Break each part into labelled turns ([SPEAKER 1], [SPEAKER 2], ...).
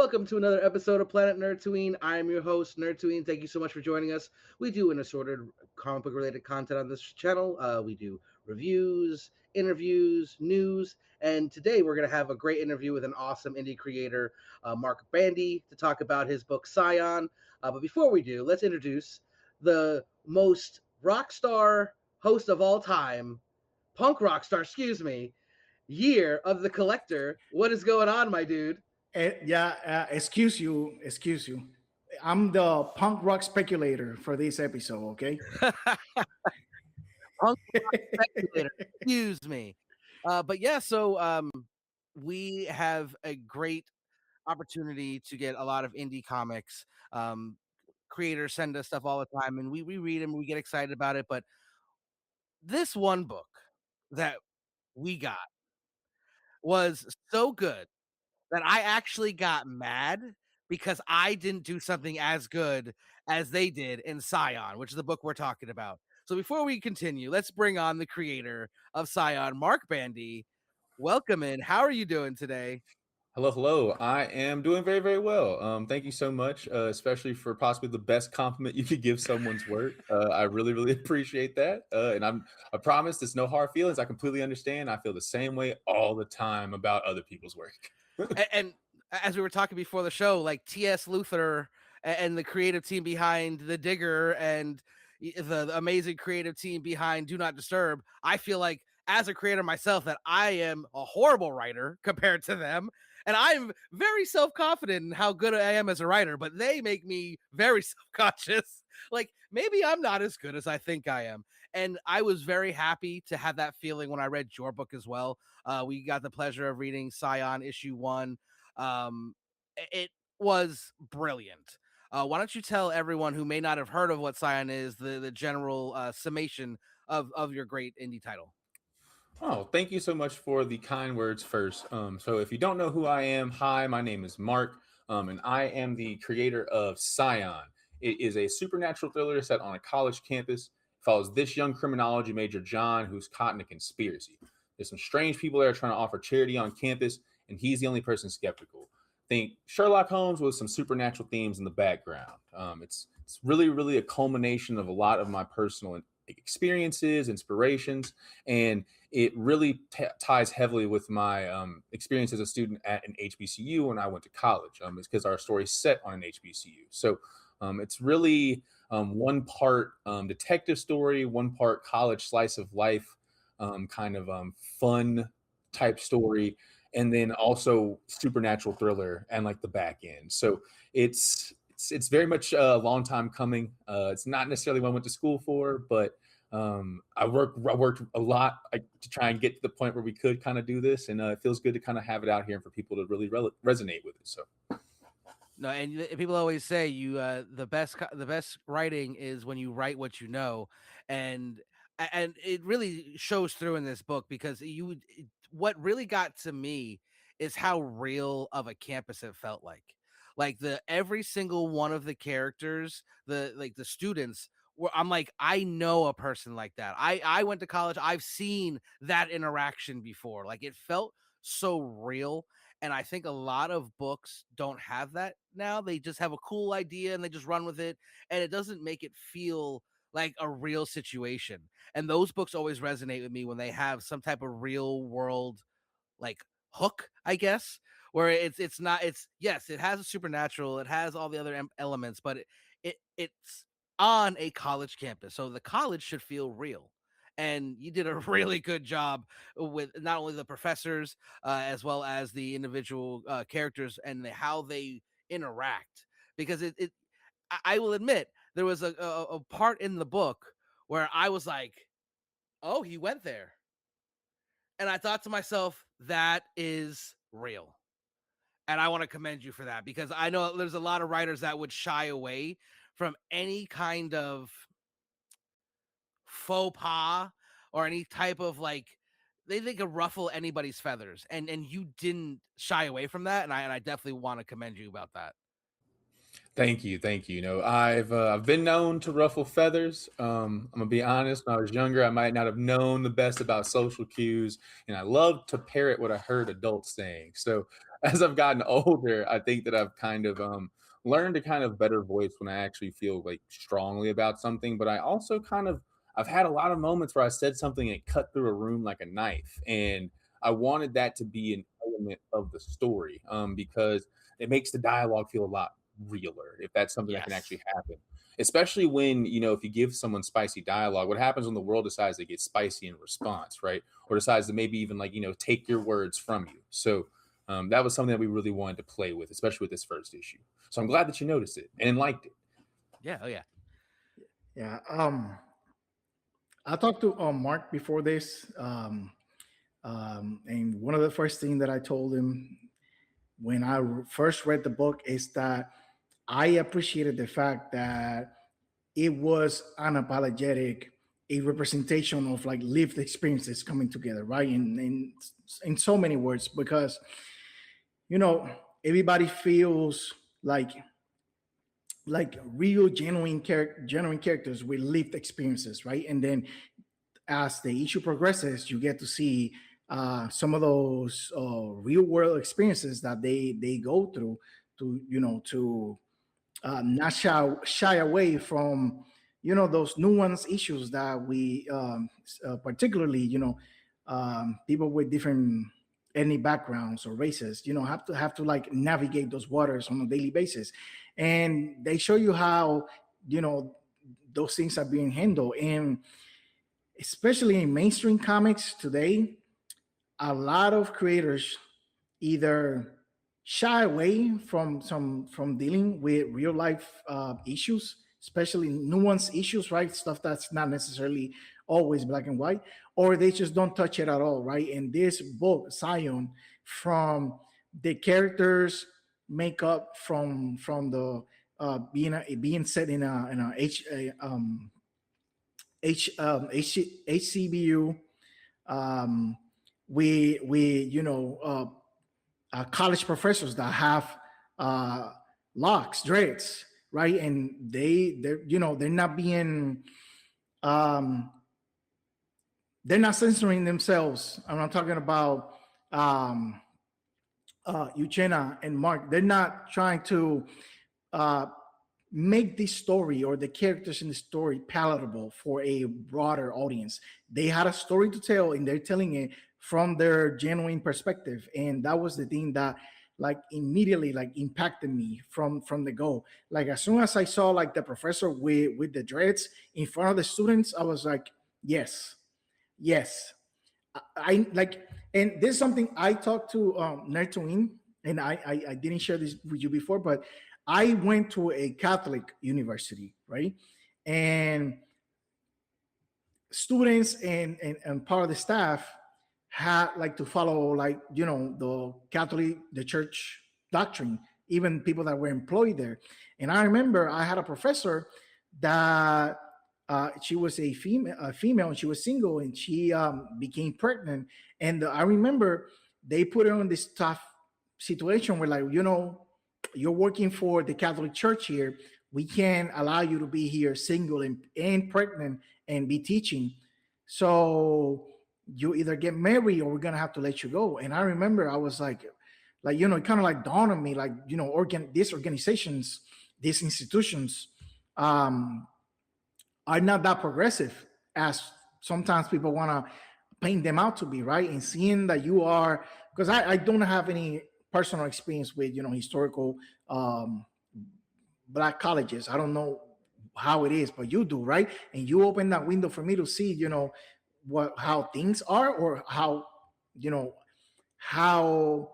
[SPEAKER 1] Welcome to another episode of Planet Nerdtooine. I am your host, Nerdtooine. Thank you so much for joining us. We do an assorted comic book related content on this channel. We do reviews, interviews, news, and today we're going to have a great interview with an awesome indie creator, Mark Bandy, to talk about his book Psion. But before we do, let's introduce the most rock star host of all time, punk rock star, Year of the Collector. What is going on, my dude?
[SPEAKER 2] Excuse you. I'm the punk rock speculator for this episode, okay?
[SPEAKER 3] Punk rock speculator. Excuse me. So we have a great opportunity to get a lot of indie comics. Creators send us stuff all the time, and we read them. We get excited about it. But this one book that we got was so good that I actually got mad because I didn't do something as good as they did in Psion, which is the book we're talking about. So before we continue, let's bring on the creator of Psion, Mark Bandy. Welcome in. How are you doing today?
[SPEAKER 4] Hello. I am doing very, very well. Thank you so much, especially for possibly the best compliment you could give someone's work. I really, really appreciate that. I promise there's no hard feelings. I completely understand. I feel the same way all the time about other people's work.
[SPEAKER 3] and as we were talking before the show, like T.S. Luther and the creative team behind The Digger and the amazing creative team behind Do Not Disturb, I feel like as a creator myself that I am a horrible writer compared to them. And I'm very self-confident in how good I am as a writer, but they make me very self-conscious. Like, maybe I'm not as good as I think I am. And I was very happy to have that feeling when I read your book as well. We got the pleasure of reading Psion issue 1. It was brilliant. Why don't you tell everyone who may not have heard of what Psion is, the general summation of your great indie title?
[SPEAKER 4] Oh, thank you so much for the kind words first. So if you don't know who I am, hi, my name is Mark, and I am the creator of Psion. It is a supernatural thriller set on a college campus. It follows this young criminology major, John, who's caught in a conspiracy. There's some strange people there trying to offer charity on campus, and he's the only person skeptical. Think Sherlock Holmes with some supernatural themes in the background. It's really, really a culmination of a lot of my personal experiences, inspirations, and it really ties heavily with my experience as a student at an HBCU when I went to college. It's because our story's set on an HBCU. So it's really one part detective story, one part college slice of life, fun type story, and then also supernatural thriller and like the back end. So it's very much a long time coming. It's not necessarily what I went to school for, but I worked a lot to try and get to the point where we could kind of do this, and it feels good to kind of have it out here and for people to really resonate with it. So.
[SPEAKER 3] No, and people always say the best writing is when you write what you know, and it really shows through in this book because what really got to me is how real of a campus it felt like every single one of the characters, the students where I'm like, I know a person like that. I went to college. I've seen that interaction before. Like it felt so real. And I think a lot of books don't have that now. They just have a cool idea and they just run with it. And it doesn't make it feel like a real situation. And those books always resonate with me when they have some type of real world like hook, I guess, where yes, it has a supernatural, it has all the other elements, but it's on a college campus, so the college should feel real. And you did a really good job with not only the professors as well as the individual characters and how they interact, because I will admit there was a part in the book where I was like, oh, he went there. And I thought to myself, that is real. And I want to commend you for that, because I know there's a lot of writers that would shy away from any kind of faux pas or any type of they could ruffle anybody's feathers. And you didn't shy away from that. And I definitely want to commend you about that.
[SPEAKER 4] Thank you. You know, I've been known to ruffle feathers. I'm gonna be honest. When I was younger, I might not have known the best about social cues, and I loved to parrot what I heard adults saying. So as I've gotten older, I think that I've kind of learned to kind of better voice when I actually feel like strongly about something. But I also kind of I've had a lot of moments where I said something and it cut through a room like a knife, and I wanted that to be an element of the story, because it makes the dialogue feel a lot realer if that's something that can
[SPEAKER 3] Yes.
[SPEAKER 4] actually happen. Especially when, if you give someone spicy dialogue, what happens when the world decides to get spicy in response, right? Or decides to maybe even like, take your words from you. So that was something that we really wanted to play with, especially with this first issue. So I'm glad that you noticed it and liked it.
[SPEAKER 3] Yeah. Oh yeah.
[SPEAKER 2] Yeah. I talked to Mark before this, and one of the first things that I told him when I first read the book is that I appreciated the fact that it was unapologetic, a representation of like lived experiences coming together, right? In so many words, because everybody feels like real genuine characters with lived experiences, right? And then as the issue progresses, you get to see some of those real world experiences that they go through to not shy away from those nuanced issues that we particularly people with different ethnic backgrounds or races have to like navigate those waters on a daily basis, and they show you how those things are being handled. And especially in mainstream comics today, a lot of creators either shy away from dealing with real life issues, especially nuanced issues, right? Stuff that's not necessarily always black and white, or they just don't touch it at all, right? And this book, Psion, from the characters makeup, from the being set in a HCBU, college professors that have locks, dreads, right? And they're not being they're not censoring themselves. I'm not talking about Uchenna and Mark. They're not trying to make this story or the characters in the story palatable for a broader audience. They had a story to tell, and they're telling it from their genuine perspective. And that was the thing that like immediately like impacted me from the go. Like as soon as I saw like the professor with the dreads in front of the students, I was like, yes. I like, and there's something I talked to Nerdtooine, and I didn't share this with you before, but I went to a Catholic university, right? And students and part of the staff had like to follow like the church doctrine, even people that were employed there. And I remember I had a professor that she was a female, and she was single, and she became pregnant. And I remember they put her in this tough situation where like you're working for the Catholic Church here. We can't allow you to be here single and pregnant and be teaching. So you either get married or we're gonna have to let you go. And I remember I was like it kind of like dawned on me, like these organizations, these institutions are not that progressive as sometimes people want to paint them out to be, right? And seeing that you are, because I don't have any personal experience with historical black colleges. I don't know how it is, but you do, right? And you open that window for me to see how things are, or how how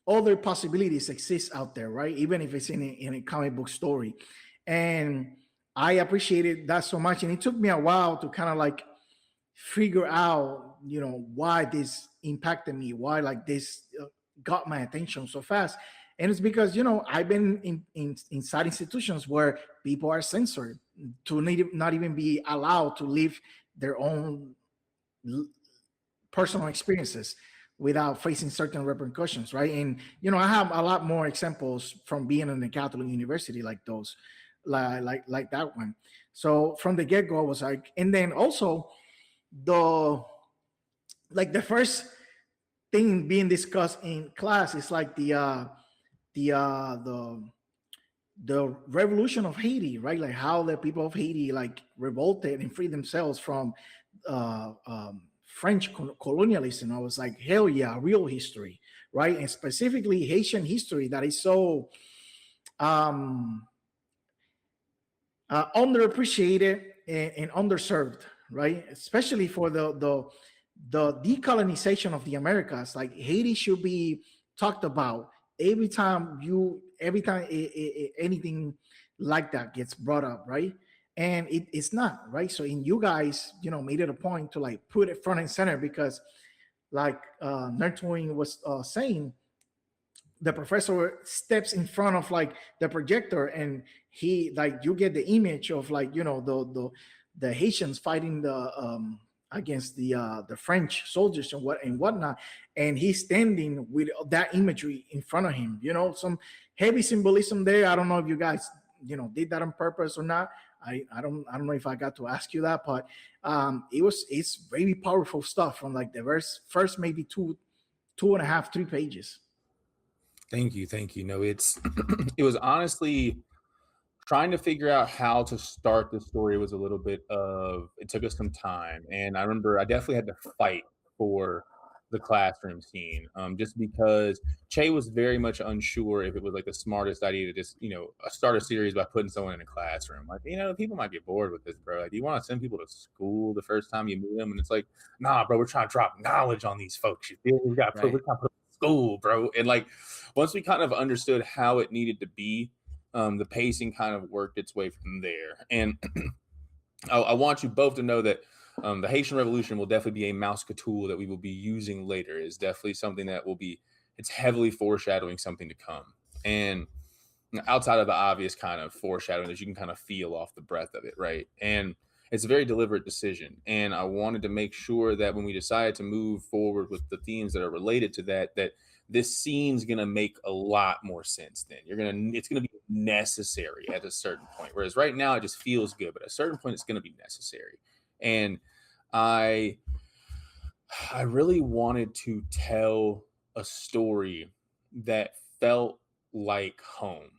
[SPEAKER 2] other possibilities exist out there, right? Even if it's in a comic book story. And I appreciated that so much, and it took me a while to kind of like figure out why this impacted me, why like this got my attention so fast. And it's because I've been inside institutions where people are censored to not even be allowed to live their own personal experiences without facing certain repercussions, right? And I have a lot more examples from being in a Catholic university like those, like that one. So from the get-go, I was like, and then also the first thing being discussed in class is like the the revolution of Haiti, right? Like how the people of Haiti like revolted and freed themselves from French colonialism. I was like, hell yeah, real history, right? And specifically Haitian history that is so um, underappreciated and underserved, right? Especially for the decolonization of the Americas. Like Haiti should be talked about every time anything like that gets brought up, right? And it's not, right? So in you guys, made it a point to like put it front and center because like Nerdtooine was saying, the professor steps in front of like the projector and he like you get the image of like the Haitians fighting the against the French soldiers and whatnot, and he's standing with that imagery in front of him. Some heavy symbolism there. I don't know if you guys did that on purpose or not. I don't know if I got to ask you that, but it's very powerful stuff from like the first maybe two and a half, 3 pages.
[SPEAKER 4] Thank you. No, it was honestly trying to figure out how to start the story was a little bit of, it took us some time. And I remember I definitely had to fight for the classroom scene, just because Che was very much unsure if it was like the smartest idea to just, start a series by putting someone in a classroom. Like, people might get bored with this, bro. Like, do you want to send people to school the first time you meet them? And it's like, nah, bro, we're trying to drop knowledge on these folks. You feel? We're trying to put them in school, bro. And like, once we kind of understood how it needed to be, the pacing kind of worked its way from there. And I want you both to know that the Haitian Revolution will definitely be a Mouska tool that we will be using later. It's definitely something that it's heavily foreshadowing something to come. And outside of the obvious kind of foreshadowing that you can kind of feel off the breath of it, right? And it's a very deliberate decision. And I wanted to make sure that when we decided to move forward with the themes that are related to that this scene's going to make a lot more sense then. It's going to be necessary at a certain point. Whereas right now it just feels good, but at a certain point it's going to be necessary. And I really wanted to tell a story that felt like home.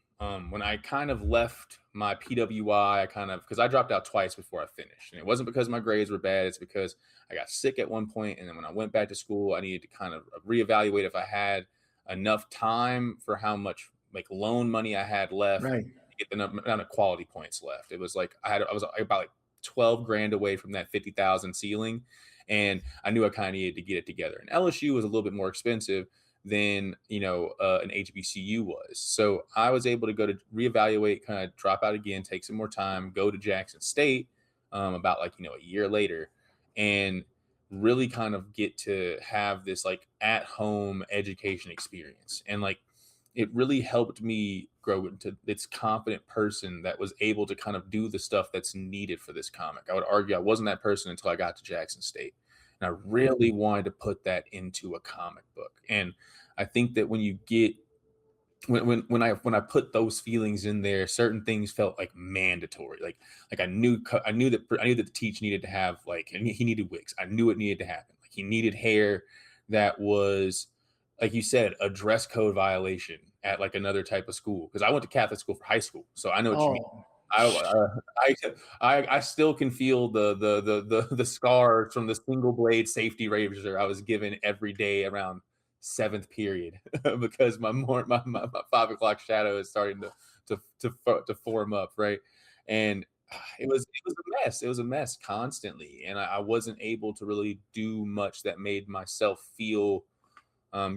[SPEAKER 4] When I kind of left my PWI, because I dropped out twice before I finished. And it wasn't because my grades were bad. It's because I got sick at one point. And then when I went back to school, I needed to kind of reevaluate if I had enough time for how much like loan money I had left,
[SPEAKER 2] right,
[SPEAKER 4] to get the amount of quality points left. It was like, I was about like 12 grand away from that 50,000 ceiling. And I knew I kind of needed to get it together. And LSU was a little bit more expensive than an HBCU was. So I was able to go to reevaluate, kind of drop out again, take some more time, go to Jackson State about like a year later, and really kind of get to have this like at home education experience. And like it really helped me grow into this confident person that was able to kind of do the stuff that's needed for this comic. I would argue I wasn't that person until I got to Jackson State. And I really wanted to put that into a comic book. And I think that when you get when I put those feelings in there, certain things felt like mandatory. Like I knew that the teach needed to have like, and he needed wigs. I knew it needed to happen. Like he needed hair that was, like you said, a dress code violation at like another type of school. Because I went to Catholic school for high school, so I know what you mean. I still can feel the scars from the single blade safety razor I was given every day around 7th period because my 5 o'clock shadow is starting to form up, right? And it was a mess. It was a mess constantly, and I wasn't able to really do much that made myself feel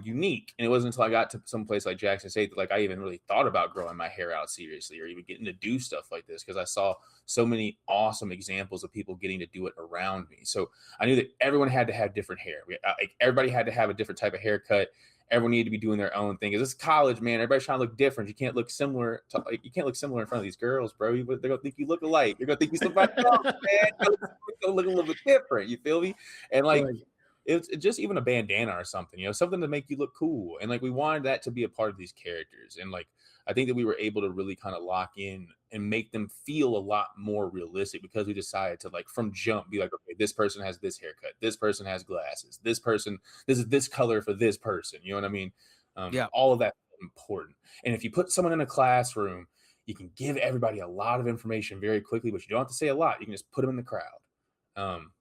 [SPEAKER 4] unique. And it wasn't until I got to some place like Jackson State that like I even really thought about growing my hair out seriously or even getting to do stuff like this, because I saw so many awesome examples of people getting to do it around me. So I knew that everyone had to have different hair. Everybody had to have a different type of haircut. Everyone needed to be doing their own thing. Because it's college, man. Everybody's trying to look different. You can't look similar. You can't look similar in front of these girls, bro. They're gonna think you look alike. You're gonna think you somebody else, man. You're gonna look a little bit different. You feel me? And like,
[SPEAKER 2] right.
[SPEAKER 4] it's just even a bandana or something, something to make you look cool. And like we wanted that to be a part of these characters. And like I think that we were able to really kind of lock in and make them feel a lot more realistic, because we decided to like from jump be like, okay, this person has this haircut, this person has glasses, this is this color for this person. You know what I mean? All of that is important. And if you put someone in a classroom, you can give everybody a lot of information very quickly, but you don't have to say a lot. You can just put them in the crowd,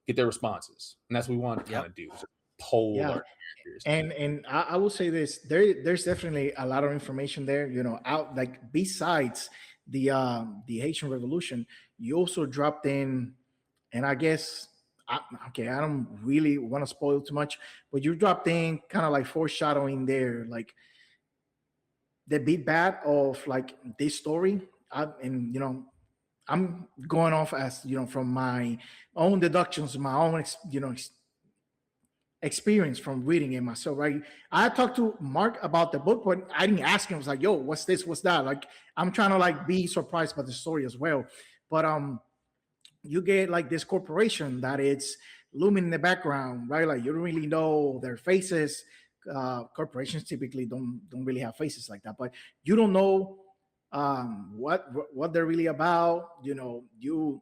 [SPEAKER 4] get their responses, and that's what we want to kind of do. So poll our characters.
[SPEAKER 2] And I will say this: there's definitely a lot of information there. Out like besides the Haitian Revolution, you also dropped in, and I guess I don't really want to spoil too much, but you dropped in kind of like foreshadowing there, like the big bad of like this story. I'm going off as from my own deductions, my own experience from reading it myself. Right, I talked to Mark about the book, but I didn't ask him. I was like, "Yo, what's this? What's that?" Like, I'm trying to like be surprised by the story as well. But you get like this corporation that it's looming in the background, right? Like you don't really know their faces. Corporations typically don't really have faces like that, but you don't know what they're really about. You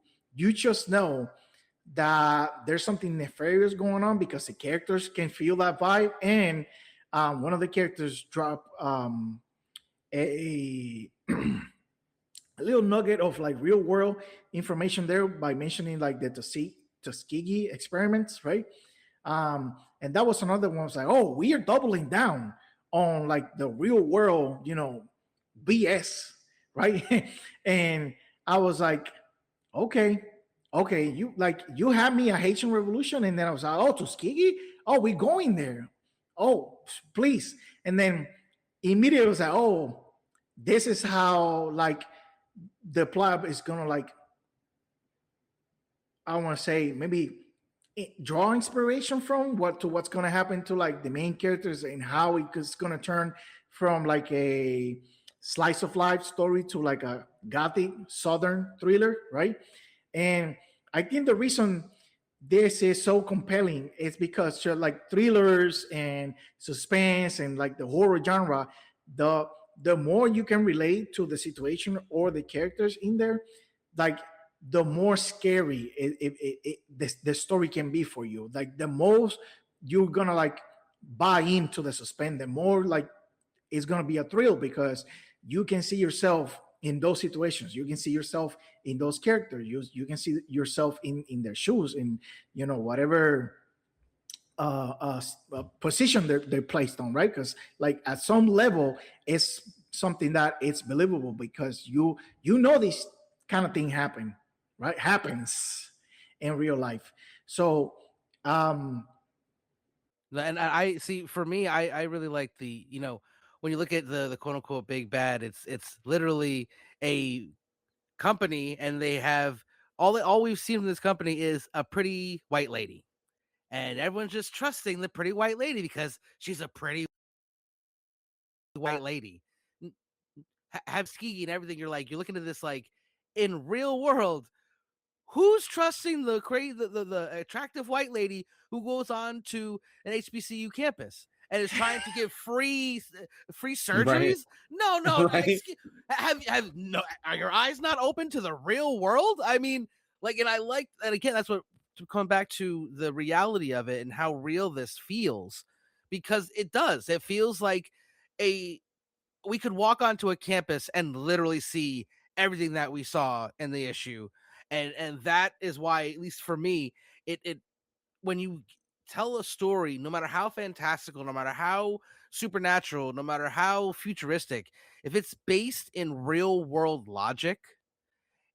[SPEAKER 2] just know that there's something nefarious going on because the characters can feel that vibe. And one of the characters drop a a little nugget of like real world information there by mentioning like the Tuskegee experiments, right? And that was another one. Was like, oh, we are doubling down on like the real world, BS, right? And I was like, okay, you have me a Haitian Revolution, and then I was like, oh, Tuskegee, oh, we going there, oh, please. And then immediately I was like, oh, this is how like the plot is gonna like, I want to say maybe draw inspiration from what's going to happen to like the main characters and how it's going to turn from like a slice of life story to like a Gothic Southern thriller, right? And I think the reason this is so compelling is because like thrillers and suspense and like the horror genre, the more you can relate to the situation or the characters in there, like the more scary the story can be for you. Like the most you're gonna like buy into the suspense, the more like it's gonna be a thrill, because you can see yourself in those situations. You can see yourself in those characters. You can see yourself in their shoes, in whatever position they're placed on, right? Because like at some level it's something that it's believable, because you know this kind of thing happens in real life. So
[SPEAKER 3] And I see, for me, I really like the, when you look at the quote unquote big bad, it's literally a company, and they have all we've seen from this company is a pretty white lady, and everyone's just trusting the pretty white lady because she's a pretty white lady. Have ski and everything. You're looking at this like in real world. Who's trusting the attractive white lady who goes on to an HBCU campus and is trying to give free surgeries?
[SPEAKER 4] Right.
[SPEAKER 3] No.
[SPEAKER 4] Right.
[SPEAKER 3] Have no? Are your eyes not open to the real world? I mean, and again, that's what, to come back to the reality of it and how real this feels, because it does. It feels like we could walk onto a campus and literally see everything that we saw in the issue. And that is why, at least for me, it when you tell a story, no matter how fantastical, no matter how supernatural, no matter how futuristic, if it's based in real world logic,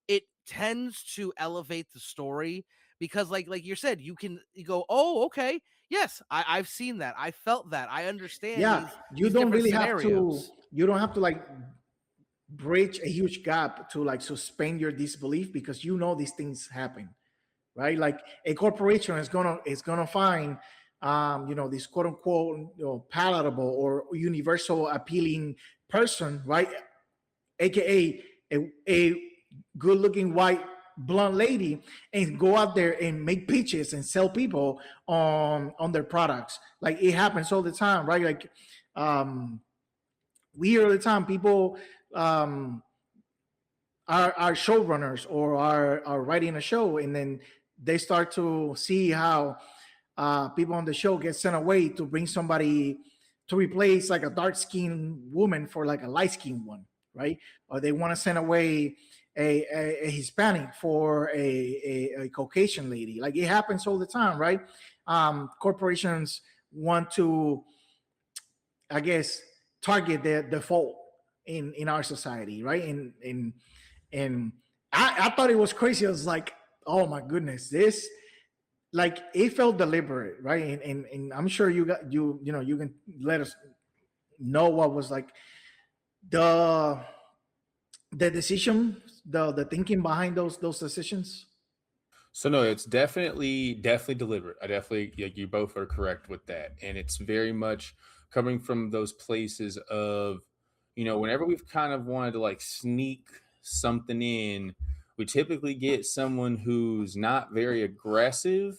[SPEAKER 3] it tends to elevate the story, because like you said, you go, oh, okay, yes, I've seen that, I felt that, I understand.
[SPEAKER 2] You don't really have to. You don't have to like bridge a huge gap to like suspend your disbelief, because these things happen, right? Like a corporation is gonna find this quote unquote palatable or universal appealing person, right? AKA a good looking white blonde lady and go out there and make pitches and sell people on their products. Like it happens all the time, right? Like we hear all the time people are showrunners or are writing a show, and then they start to see how people on the show get sent away to bring somebody to replace like a dark skinned woman for like a light skinned one, right? Or they want to send away a Hispanic for a Caucasian lady. Like it happens all the time, right? Corporations want to, I guess, target the default in our society, right? And I thought it was crazy. I was like, oh my goodness, this, like it felt deliberate, right? And I'm sure you can let us know what was like the decision, the thinking behind those decisions.
[SPEAKER 4] So no, it's definitely deliberate. I definitely, you both are correct with that, and it's very much coming from those places of, whenever we've kind of wanted to like sneak something in, we typically get someone who's not very aggressive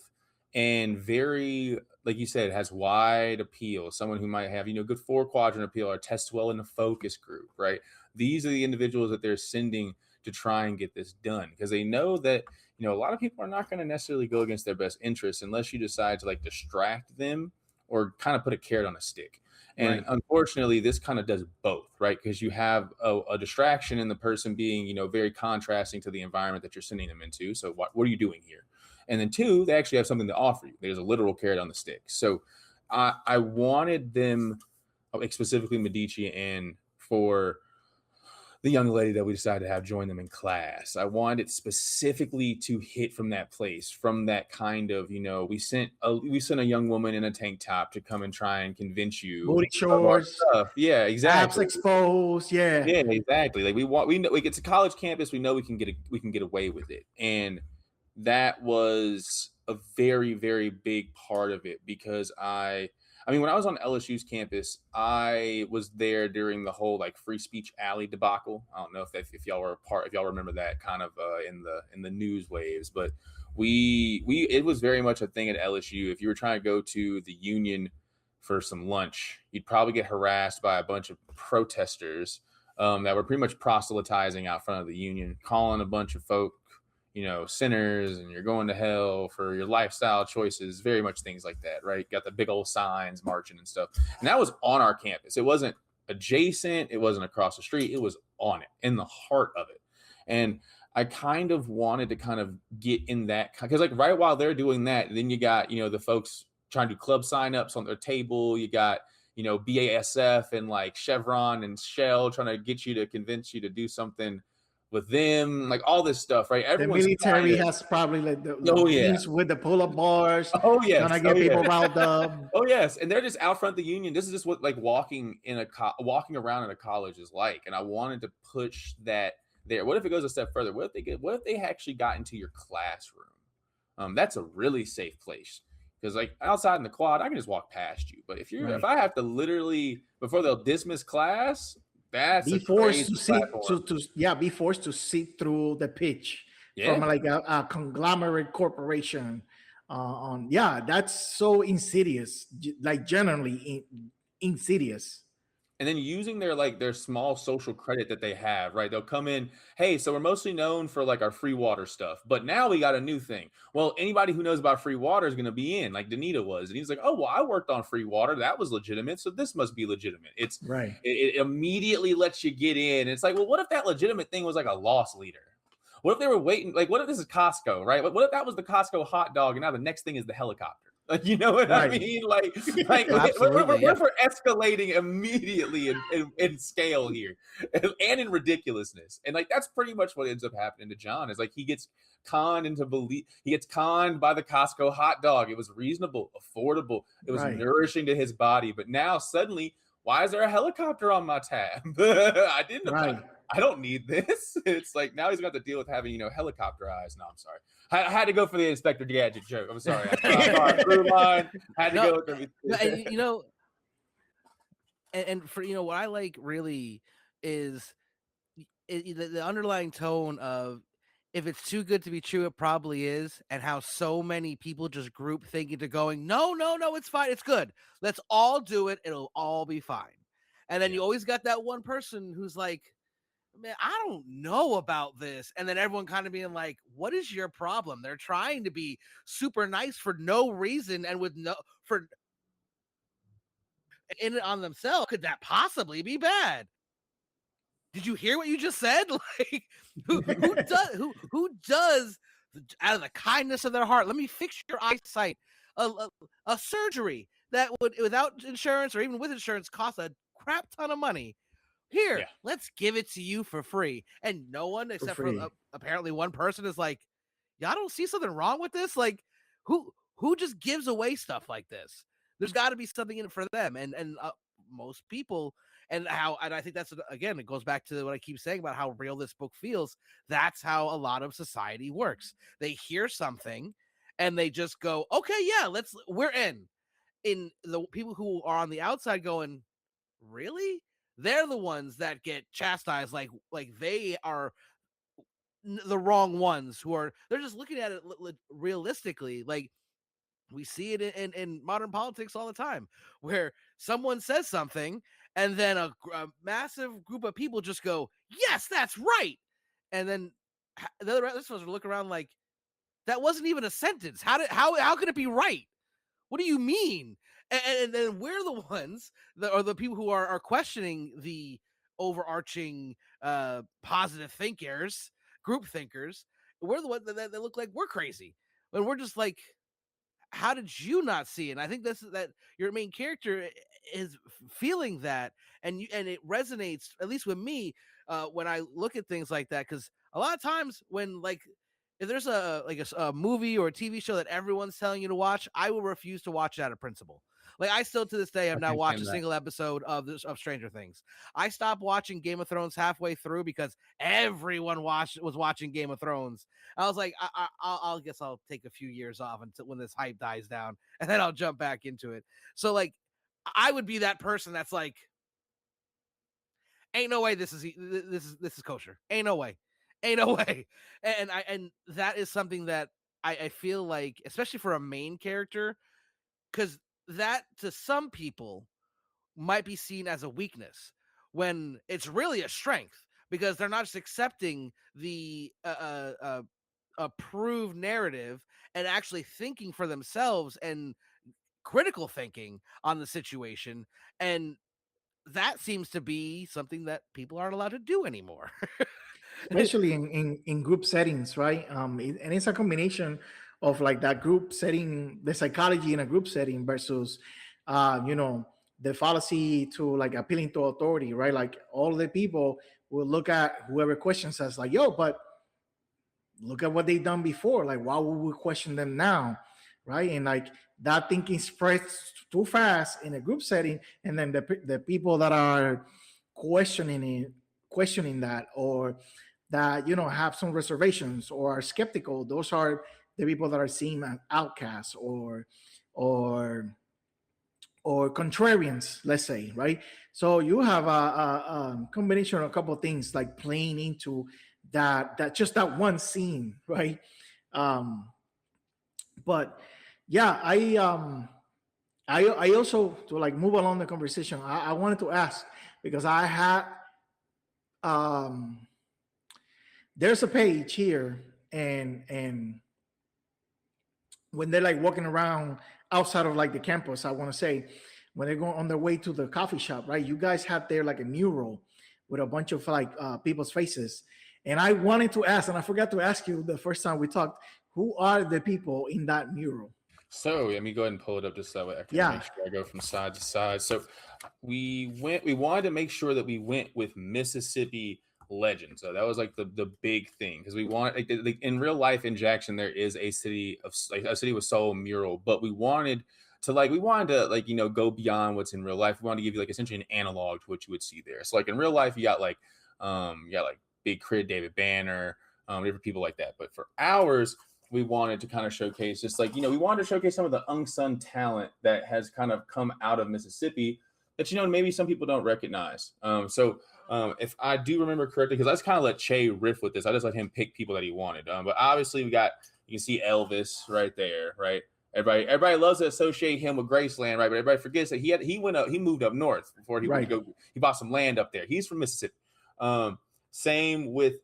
[SPEAKER 4] and very, like you said, has wide appeal. Someone who might have, good 4-quadrant appeal or test well in a focus group, right? These are the individuals that they're sending to try and get this done, because they know that, a lot of people are not going to necessarily go against their best interests unless you decide to like distract them or kind of put a carrot on a stick. And
[SPEAKER 2] Right.
[SPEAKER 4] Unfortunately, this kind of does both, right? Because you have a distraction in the person being, very contrasting to the environment that you're sending them into. So what are you doing here? And then 2, they actually have something to offer you. There's a literal carrot on the stick. So I wanted them, like specifically Medici, and for the young lady that we decided to have join them in class, I wanted specifically to hit from that place, from that kind of, we sent a young woman in a tank top to come and try and convince you
[SPEAKER 2] Booty
[SPEAKER 4] of our
[SPEAKER 2] shorts,
[SPEAKER 4] stuff. Yeah, exactly.
[SPEAKER 2] abs exposed. Yeah.
[SPEAKER 4] Yeah, exactly. Like we know, like it's a college campus. We know we can get away with it, and that was a very, very big part of it, because I mean, when I was on LSU's campus, I was there during the whole like free speech alley debacle. I don't know if y'all were a part, if y'all remember that kind of in the news waves, but we it was very much a thing at LSU. If you were trying to go to the Union for some lunch, you'd probably get harassed by a bunch of protesters that were pretty much proselytizing out front of the Union, calling a bunch of folk, sinners, and you're going to hell for your lifestyle choices, very much things like that, right? Got the big old signs marching and stuff. And that was on our campus. It wasn't adjacent, it wasn't across the street, it was on it, in the heart of it. And I kind of wanted to kind of get in that, because like right while they're doing that, then you got, the folks trying to do club signups on their table. You got, BASF and like Chevron and Shell trying to get you to convince you to do something with them, like all this stuff, right? Everyone's
[SPEAKER 2] the military has probably like the
[SPEAKER 4] yeah,
[SPEAKER 2] teams with the pull-up bars.
[SPEAKER 4] oh yes,
[SPEAKER 2] trying to get people riled up.
[SPEAKER 4] Oh yes, and they're just out front of the Union. This is just what like walking around in a college is like, and I wanted to push that there. What if it goes a step further? What if they actually got into your classroom? That's a really safe place, because like outside in the quad, I can just walk past you. But if I have to literally, before they'll dismiss class, that's
[SPEAKER 2] be forced be forced to sit through the pitch from like a conglomerate corporation that's so insidious, like generally insidious.
[SPEAKER 4] And then using their small social credit that they have, right? They'll come in, hey, so we're mostly known for like our free water stuff, but now we got a new thing. Well, anybody who knows about free water is going to be in, like Danita was. And he's like, oh, well, I worked on free water. That was legitimate. So this must be legitimate. It's
[SPEAKER 2] right.
[SPEAKER 4] It immediately lets you get in. It's like, well, what if that legitimate thing was like a loss leader? What if they were waiting? Like, what if this is Costco, right? What if that was the Costco hot dog and now the next thing is the helicopter? Like, you know what I mean? Like we're escalating immeditely in scale here and in ridiculousness. And like, that's pretty much what ends up happening to John, is like, he gets conned by the Costco hot dog. It was reasonable, affordable. It was nourishing to his body. But now suddenly, why is there a helicopter on my tab? I don't need this. It's like, now he's going to have to deal with having, helicopter eyes. No, I'm sorry. I had to go for the Inspector Gadget joke. I'm sorry. I had to go with everything.
[SPEAKER 3] And for, what I like really is the underlying tone of if it's too good to be true, it probably is, and how so many people just group think into going, no, no, no, it's fine, it's good. Let's all do it. It'll all be fine. And then you always got that one person who's like, man, I don't know about this. And then everyone kind of being like, what is your problem? They're trying to be super nice for no reason and with no for in it on themselves. Could that possibly be bad? Did you hear what you just said? Like, who does out of the kindness of their heart? Let me fix your eyesight. A surgery that would, without insurance or even with insurance, cost a crap ton of money. Here, let's give it to you for free. And no one, except for apparently one person, is like, y'all don't see something wrong with this? Like, who just gives away stuff like this? There's got to be something in it for them. And most people, and I think that's, again, it goes back to what I keep saying about how real this book feels. That's how a lot of society works. They hear something and they just go, okay, yeah, we're in. In the people who are on the outside going, really? They're the ones that get chastised, like they are the wrong ones they're just looking at it realistically. Like, we see it in modern politics all the time, where someone says something and then a massive group of people just go, yes, that's right. And then the other ones are look around like, that wasn't even a sentence. How could it be right? What do you mean? And then we're the ones that are the people who are questioning the overarching positive thinkers, group thinkers. We're the ones that look like we're crazy. And we're just like, how did you not see it? And I think that your main character is feeling that, and it resonates, at least with me, when I look at things like that. Because a lot of times when, like, if there's a movie or a TV show that everyone's telling you to watch, I will refuse to watch it out of principle. Like, I still to this day have not watched a single episode of Stranger Things. I stopped watching Game of Thrones halfway through because everyone was watching Game of Thrones. I was like, I'll guess I'll take a few years off until when this hype dies down, and then I'll jump back into it. So, like, I would be that person that's like, ain't no way this is kosher. Ain't no way. Ain't no way. And that is something that I feel like, especially for a main character, because that to some people might be seen as a weakness when it's really a strength, because they're not just accepting the approved narrative and actually thinking for themselves and critical thinking on the situation. And that seems to be something that people aren't allowed to do anymore.
[SPEAKER 2] Especially in group settings, right? And it's a combination of like that group setting, the psychology in a group setting versus, the fallacy to like appealing to authority, right? Like all the people will look at whoever questions us like, yo, but look at what they've done before. Like, why would we question them now? Right. And like that thinking spreads too fast in a group setting. And then the people that are questioning that, or that, have some reservations or are skeptical, those are the people that are seen as outcasts or contrarians, let's say, right? So you have a combination of a couple of things like playing into that just that one scene, right? But yeah, I also, to like move along the conversation, I wanted to ask, because I had there's a page here, and when they're like walking around outside of like the campus, I want to say, when they're going on their way to the coffee shop, right? You guys have there like a mural with a bunch of like people's faces. And I wanted to ask, and I forgot to ask you the first time we talked, who are the people in that mural?
[SPEAKER 4] So let me go ahead and pull it up just so I can make sure I go from side to side. So we wanted to make sure that we went with Mississippi legend. So that was like the big thing, because we want, like in real life in Jackson, there is a city with soul mural, but we wanted to go beyond what's in real life. We wanted to give you like essentially an analog to what you would see there. So like in real life, you got like Big Crit, David Banner, different people like that. But for ours, we wanted to kind of showcase just like, we wanted to showcase some of the unsung talent that has kind of come out of Mississippi, that maybe some people don't recognize. If I do remember correctly, because I just kind of let Che riff with this, I just let him pick people that he wanted. But obviously you can see Elvis right there, right? Everybody loves to associate him with Graceland, right? But everybody forgets that he moved up north before he went to go. He bought some land up there. He's from Mississippi. Same with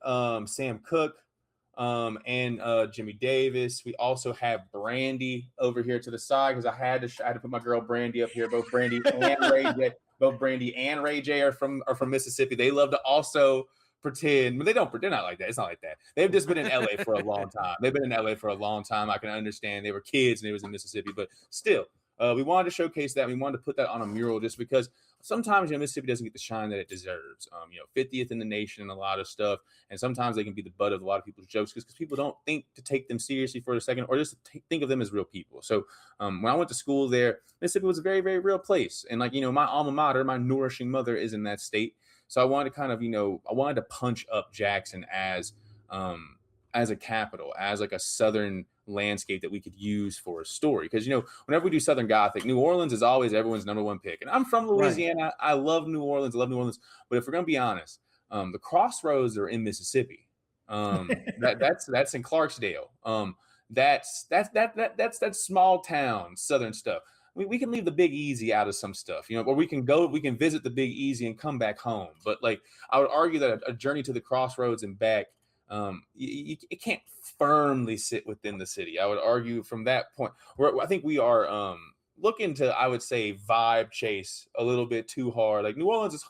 [SPEAKER 4] Sam Cooke and Jimmy Davis. We also have Brandy over here to the side because I had to put my girl Brandy up here. Both Brandy and Ray J are from Mississippi. They love to also pretend, but they're not like that. It's not like that. They've just been in LA for a long time. I can understand they were kids and they was in Mississippi, but still, we wanted to showcase that. We wanted to put that on a mural just because sometimes Mississippi doesn't get the shine that it deserves. 50th in the nation and a lot of stuff, and sometimes they can be the butt of a lot of people's jokes because people don't think to take them seriously for a second, or just think of them as real people. So when I went to school there, Mississippi was a very, very real place, and my alma mater, my nourishing mother, is in that state. So I wanted to kind of I wanted to punch up Jackson as a capital, as like a southern landscape that we could use for a story. Because whenever we do Southern Gothic, New Orleans is always everyone's number one pick. And I'm from Louisiana. Right. I love New Orleans. But if we're gonna be honest, the crossroads are in Mississippi. That's in Clarksdale. That's that small town southern stuff. We can leave the Big Easy out of some stuff, or we can visit the Big Easy and come back home. But I would argue that a journey to the crossroads and back, it can't firmly sit within the city. I would argue from that point where I think we are looking to, I would say, vibe chase a little bit too hard. New Orleans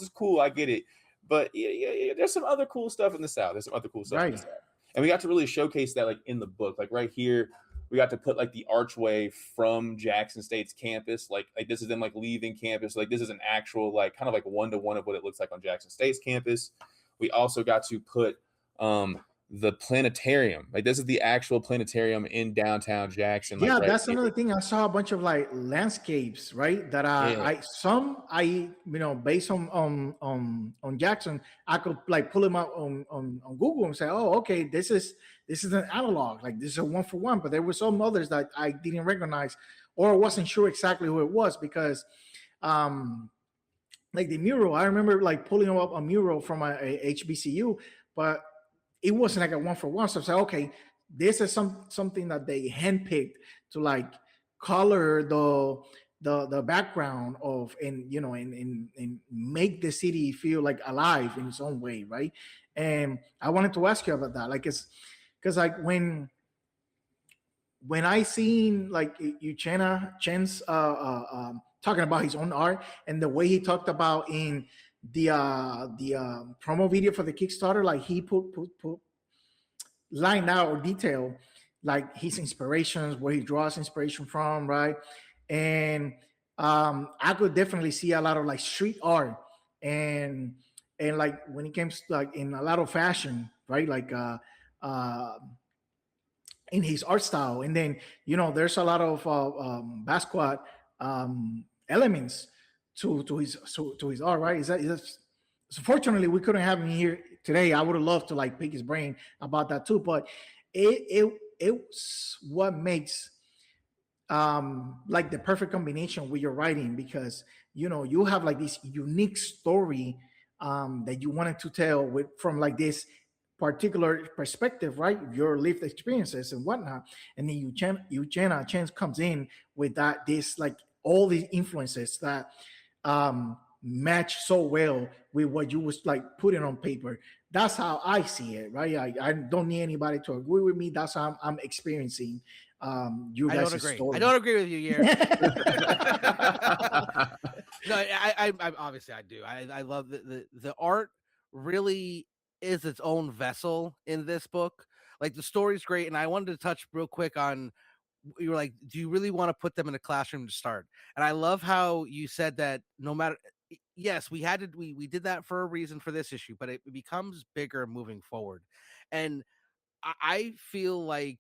[SPEAKER 4] is cool, I get it, but there's some other cool stuff in the South. In the South, and we got to really showcase that in the book. Right here, we got to put the archway from Jackson State's campus. This is them leaving campus. This is an actual kind of one-to-one of what it looks like on Jackson State's campus. We also got to put the planetarium. This is the actual planetarium in downtown Jackson.
[SPEAKER 2] That's another thing. I saw a bunch of landscapes, right? That based on Jackson, I could pull them out on Google and say, oh, okay, this is an analog, this is a 1-for-1. But there were some others that I didn't recognize or wasn't sure exactly who it was because the mural, I remember pulling up a mural from a HBCU, but it wasn't a 1-for-1. So I said, okay, this is something that they handpicked to color the background of and make the city feel alive in its own way, right? And I wanted to ask you about that, because when I seen Chen's talking about his own art and the way he talked about in the promo video for the Kickstarter, he put lined out or detail his inspirations, where he draws inspiration from, right? And I could definitely see a lot of street art and when it comes to in a lot of fashion, right? In his art style, and then there's a lot of Basquiat elements to his art, right? Is that so fortunately we couldn't have him here today. I would have loved to pick his brain about that too, but it's what makes the perfect combination with your writing, because you have this unique story that you wanted to tell from this particular perspective, right? Your lived experiences and whatnot, and then Chance comes in with all these influences that match so well with what you was putting on paper. That's how I see it, right? I don't need anybody to agree with me. That's how I'm experiencing you guys' story.
[SPEAKER 3] I don't agree with you, Year. No, I obviously I do. I love the art. Really is its own vessel in this book. The story's great, and I wanted to touch real quick on, you were do you really want to put them in a classroom to start? And I love how you said that no matter, yes, we did that for a reason for this issue, but it becomes bigger moving forward. And I feel and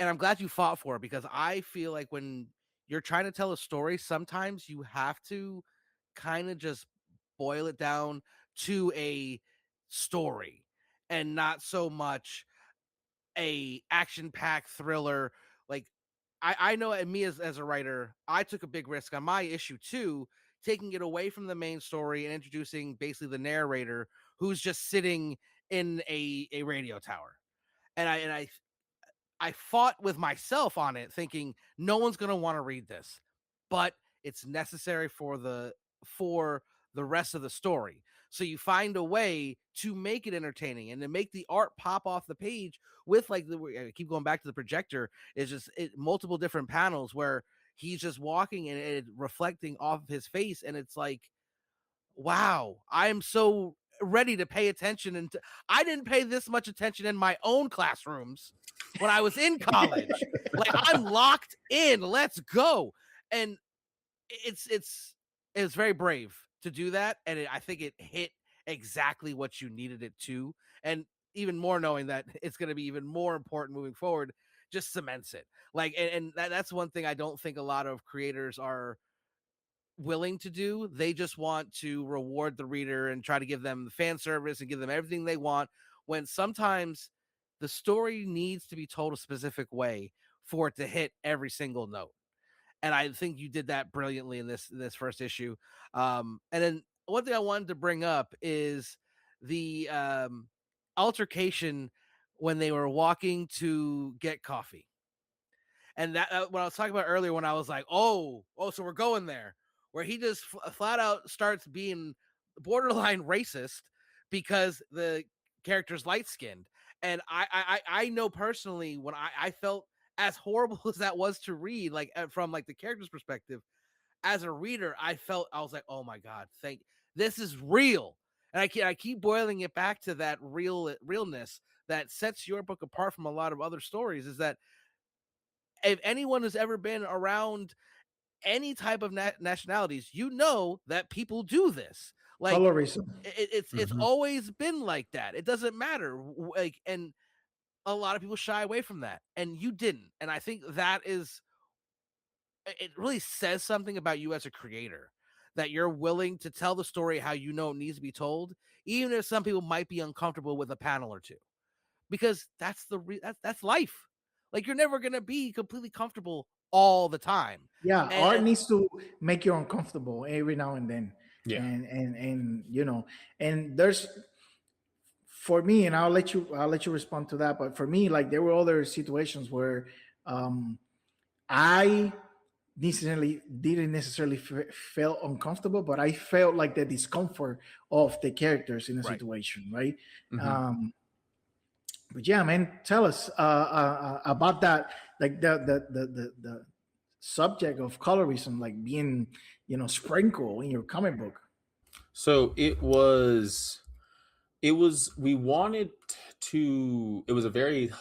[SPEAKER 3] I'm glad you fought for it, because I feel when you're trying to tell a story, sometimes you have to kind of just boil it down to a story and not so much a action-packed thriller. I know, and me as a writer, I took a big risk on my issue too, taking it away from the main story and introducing basically the narrator who's just sitting in a radio tower. And I fought with myself on it, thinking no one's going to want to read this, but it's necessary for the rest of the story. So you find a way to make it entertaining and to make the art pop off the page with, like, I keep going back to the projector, is just multiple different panels where he's just walking and it reflecting off of his face, and it's like, wow, I'm so ready to pay attention. And I didn't pay this much attention in my own classrooms when I was in college. Like, I'm locked in. Let's go. And it's very brave to do that, and I think it hit exactly what you needed it to. And even more knowing that it's going to be even more important moving forward, just cements it. Like, and that's one thing I don't think a lot of creators are willing to do. They just want to reward the reader and try to give them the fan service and give them everything they want, when sometimes the story needs to be told a specific way for it to hit every single note. And I think you did that brilliantly in this first issue. And then one thing I wanted to bring up is the altercation when they were walking to get coffee. And that what I was talking about earlier, when I was like, oh, so we're going there, where he just flat out starts being borderline racist because the character's light skinned. And I know personally, when I felt, as horrible as that was to read, like from like the character's perspective, as a reader, I was like, oh my God, this is real. And I keep boiling it back to that realness that sets your book apart from a lot of other stories, is that if anyone has ever been around any type of nationalities, you know that people do this. Like,
[SPEAKER 2] Colorism.
[SPEAKER 3] It's always been like that. It doesn't matter. Like, and a lot of people shy away from that, and you didn't. And I think that it really says something about you as a creator, that you're willing to tell the story how you know it needs to be told, even if some people might be uncomfortable with a panel or two, because that's that's life. Like, you're never going to be completely comfortable all the time.
[SPEAKER 2] Yeah, art needs to make you uncomfortable every now and then.
[SPEAKER 4] Yeah.
[SPEAKER 2] And you know, and there's, for me, and I'll let you respond to that, but for me, like, there were other situations where I didn't necessarily feel uncomfortable, but I felt like the discomfort of the characters in a situation, right? But yeah, man, tell us about that, like the subject of colorism, like being, sprinkled in your comic book.
[SPEAKER 4] So it was we wanted to, it was a very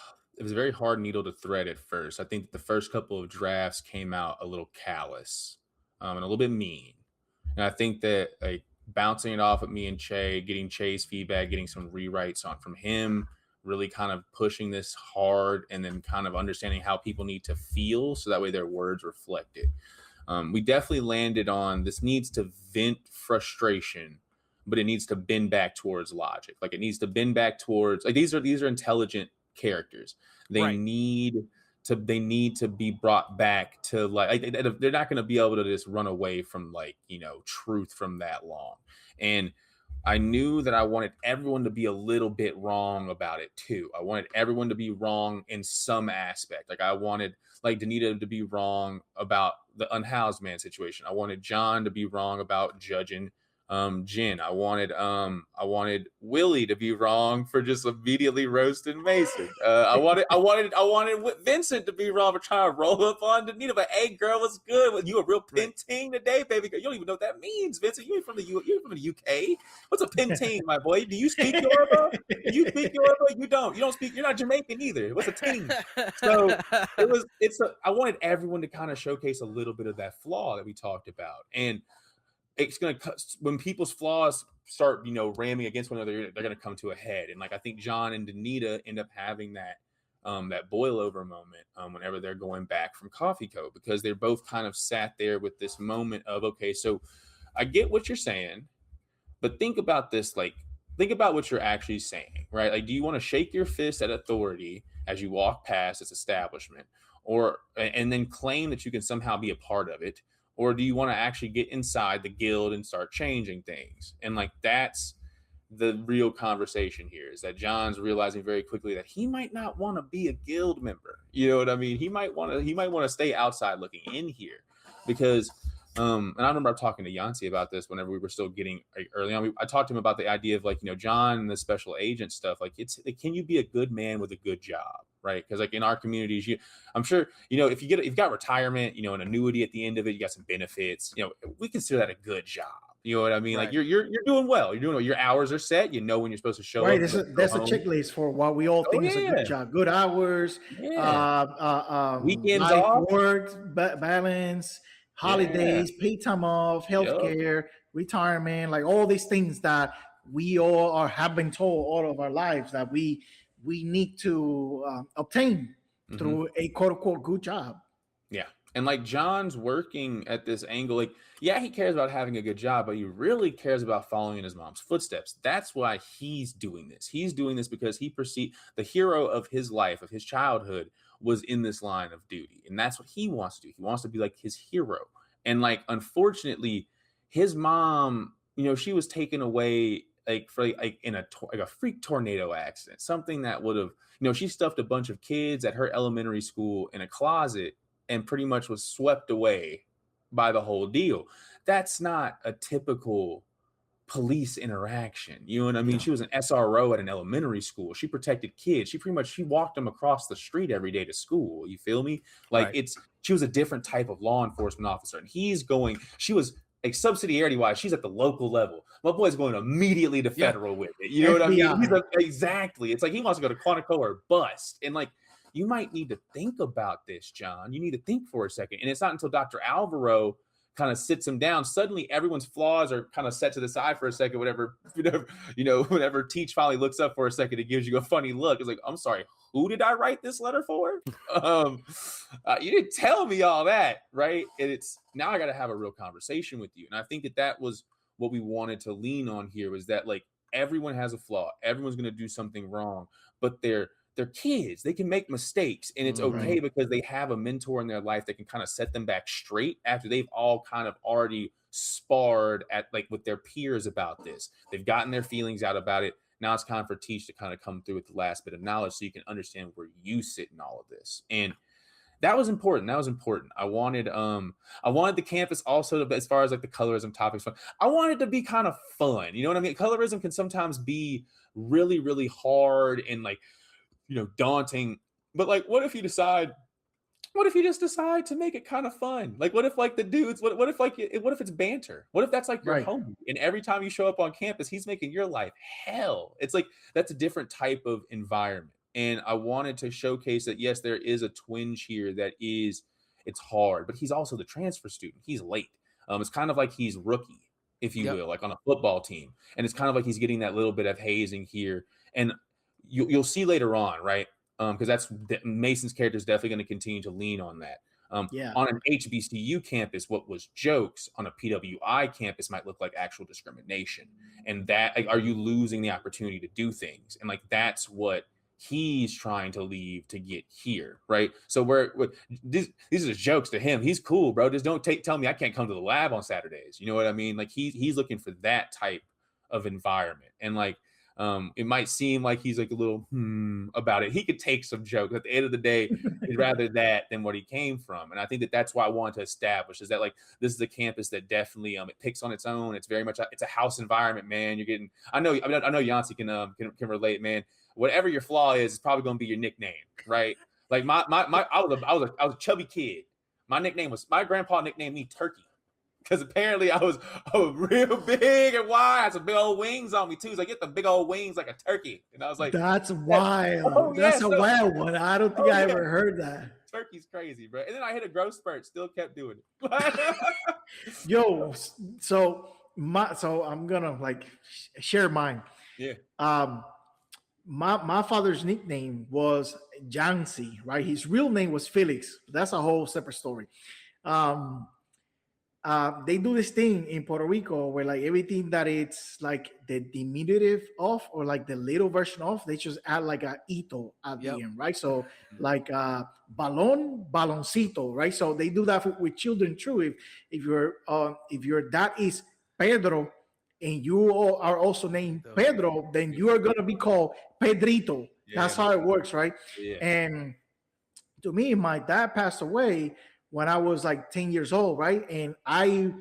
[SPEAKER 4] hard needle to thread at first. I think the first couple of drafts came out a little callous and a little bit mean. And I think that, like, bouncing it off at me and Che, getting Che's feedback, getting some rewrites from him, really kind of pushing this hard, and then kind of understanding how people need to feel so that way their words reflect it. We definitely landed on, this needs to vent frustration, but it needs to bend back towards logic. Like, it needs to bend back towards, like, these are intelligent characters. They need to be brought back to, like, they're not going to be able to just run away from, like, truth from that long. And I knew that I wanted everyone to be a little bit wrong about it too. I wanted everyone to be wrong in some aspect. Like, I wanted, like, Danita to be wrong about the unhoused man situation. I wanted John to be wrong about judging Jen. I wanted Willie to be wrong for just immediately roasting Mason. I wanted Vincent to be wrong for trying to roll up on Danita. But hey, girl, what's good? You a real pinting today, baby girl? You don't even know what that means, Vincent. You're from the UK. What's a pinting, my boy? Do you speak Yoruba? Do you speak Yoruba? You don't. You don't speak. You're not Jamaican either. What's a ting? So I wanted everyone to kind of showcase a little bit of that flaw that we talked about. And it's going to, when people's flaws start, ramming against one another, they're going to come to a head. And, like, I think John and Danita end up having that boil over moment whenever they're going back from Coffee Co, because they're both kind of sat there with this moment of, okay, so I get what you're saying, but think about this, like, think about what you're actually saying, right? Like, do you want to shake your fist at authority as you walk past its establishment, and then claim that you can somehow be a part of it? or do you want to actually get inside the guild and start changing things? And like that's the real conversation here, is that John's realizing very quickly that he might not want to be a guild member. You know what I mean? He might want to stay outside looking in here, because and I remember talking to Yancey about this whenever we were still getting early on. I talked to him about the idea of like, John and the special agent stuff. Like, can you be a good man with a good job, right? Because like in our communities, I'm sure if you've got retirement, an annuity at the end of it, you got some benefits. We consider that a good job. You know what I mean?
[SPEAKER 3] Right.
[SPEAKER 4] Like you're doing well. You're doing well. Your hours are set. You know when you're supposed to show
[SPEAKER 2] right.
[SPEAKER 4] up.
[SPEAKER 2] There's a checklist for what we all think is a good job. Good hours,
[SPEAKER 4] weekends
[SPEAKER 2] life,
[SPEAKER 4] off,
[SPEAKER 2] work balance, holidays, paid time off, healthcare, retirement, like all these things that we all have been told all of our lives that we need to obtain through a quote unquote good job.
[SPEAKER 4] Yeah. And like John's working at this angle, like, yeah, he cares about having a good job, but he really cares about following in his mom's footsteps. That's why he's doing this. He's doing this because he perceived the hero of his life, of his childhood, was in this line of duty. And that's what he wants to do. He wants to be like his hero. And like, unfortunately, his mom, she was taken away like for like in a freak tornado accident, something that would have, she stuffed a bunch of kids at her elementary school in a closet and pretty much was swept away by the whole deal. That's not a typical police interaction. You know what I mean? No. She was an SRO at an elementary school. She protected kids. She walked them across the street every day to school. You feel me? Like she was a different type of law enforcement officer. And she was like subsidiarity wise, she's at the local level. My boy's going immediately to federal with it. You know what I mean? Exactly. It's like he wants to go to Quantico or bust. And like, you might need to think about this, John. You need to think for a second. And it's not until Dr. Alvaro kind of sits him down, suddenly everyone's flaws are kind of set to the side for a second. Whenever Teach finally looks up for a second, it gives you a funny look. It's like, I'm sorry, who did I write this letter for? You didn't tell me all that, right? And it's now I got to have a real conversation with you. And I think that was what we wanted to lean on here, was that like everyone has a flaw. Everyone's going to do something wrong, but they're kids. They can make mistakes, and it's okay because they have a mentor in their life that can kind of set them back straight after they've all kind of already sparred at like with their peers about this. They've gotten their feelings out about it. Now it's time for Teach to kind of come through with the last bit of knowledge so you can understand where you sit in all of this. And that was important. I wanted the campus also to, as far as like the colorism topics, I wanted to be kind of fun. You know what I mean? Colorism can sometimes be really, really hard and like, daunting, but like, what if you just decide to make it kind of fun? Like, what if like the dudes, what if it's banter? What if that's like your homie, and every time you show up on campus, he's making your life hell? It's like, that's a different type of environment. And I wanted to showcase that, yes, there is a twinge here it's hard, but he's also the transfer student. He's late. It's kind of like he's rookie, if you will, like on a football team. And it's kind of like he's getting that little bit of hazing here. And you'll see later on, right? Because Mason's character is definitely going to continue to lean on that. On an HBCU campus, what was jokes on a PWI campus might look like actual discrimination. And that, like, are you losing the opportunity to do things? And like, that's what he's trying to leave to get here, right? So these are just jokes to him. He's cool, bro. Just don't tell me I can't come to the lab on Saturdays. You know what I mean? Like he's looking for that type of environment. And like, it might seem like he's like a little about it. He could take some jokes. At the end of the day, he'd rather that than what he came from. And I think that's why I wanted to establish is that like this is a campus that definitely it picks on its own. It's very much it's a house environment, man. You're getting I know Yancey can relate, man. Whatever your flaw is, it's probably gonna be your nickname, right? Like I was a chubby kid. My grandpa nicknamed me Turkey. Because apparently I was real big and wide. I had some big old wings on me too. He's like, get the big old wings like a turkey. And I was like, that's
[SPEAKER 2] wild. That's a wild one. I don't think I ever heard that.
[SPEAKER 4] Turkey's crazy, bro. And then I hit a growth spurt, still kept doing it.
[SPEAKER 2] Yo, so I'm gonna like share mine.
[SPEAKER 4] Yeah.
[SPEAKER 2] My father's nickname was Jancy, right? His real name was Felix. That's a whole separate story. they do this thing in Puerto Rico where like everything that it's like the diminutive of or like the little version of, they just add like a ito at
[SPEAKER 3] Yep.
[SPEAKER 2] the end, right? So like baloncito, right? So they do that with children too. If your dad is Pedro and you all are also named Pedro, then you are gonna be called Pedrito. That's how it works, right?
[SPEAKER 4] Yeah.
[SPEAKER 2] And to me, my dad passed away when I was like 10 years old, right? And I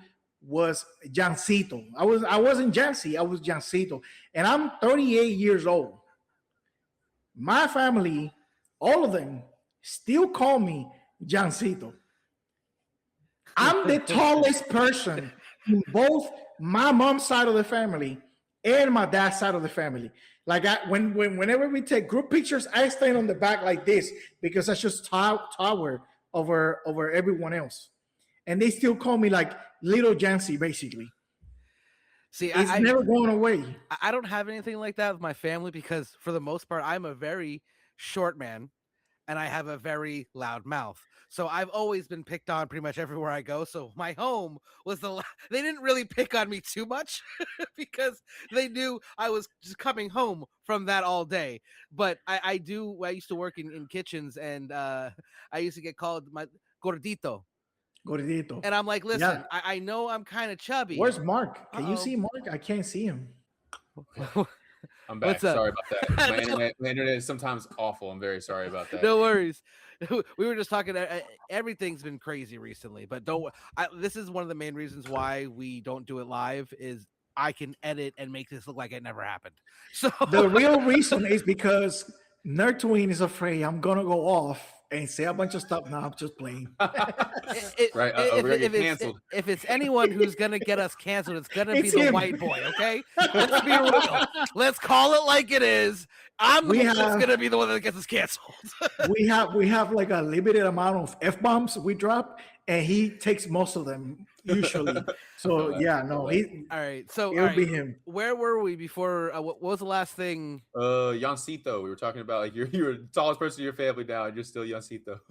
[SPEAKER 2] was Jancito. I wasn't Jancy, I was Jancito. And I'm 38 years old. My family, all of them, still call me Jancito. I'm the tallest person in both my mom's side of the family and my dad's side of the family. Like whenever we take group pictures, I stand on the back like this because I just tower over everyone else, and they still call me like Little Jancy, basically.
[SPEAKER 3] See,
[SPEAKER 2] it's never going away.
[SPEAKER 3] I don't have anything like that with my family because for the most part, I'm a very short man and I have a very loud mouth. So I've always been picked on pretty much everywhere I go. So my home was they didn't really pick on me too much because they knew I was just coming home from that all day. But I used to work in kitchens, and I used to get called my gordito.
[SPEAKER 2] Gordito.
[SPEAKER 3] And I'm like, listen, I know I'm kind of chubby.
[SPEAKER 2] Where's Mark? Can you see Mark? I can't see him.
[SPEAKER 4] I'm back. Sorry about that. My internet is sometimes awful. I'm very sorry about that.
[SPEAKER 3] No worries. We were just talking. Everything's been crazy recently, but this is one of the main reasons why we don't do it live. Is I can edit and make this look like it never happened. So
[SPEAKER 2] the real reason is because Nerdtooine is afraid I'm gonna go off and say a bunch of stuff. No, I'm just playing.
[SPEAKER 4] Right. We're gonna get canceled.
[SPEAKER 3] If it's anyone who's gonna get us canceled, it's gonna be the white boy. Okay, let's be real. Let's call it like it is. I'm just gonna be the one that gets us canceled.
[SPEAKER 2] we have like a limited amount of F-bombs we drop, and he takes most of them usually. So yeah, no.
[SPEAKER 3] All right. So
[SPEAKER 2] it'll be him.
[SPEAKER 3] Where were we before? What was the last thing?
[SPEAKER 4] Yancito. We were talking about like you're the tallest person in your family now, and you're still Yancito.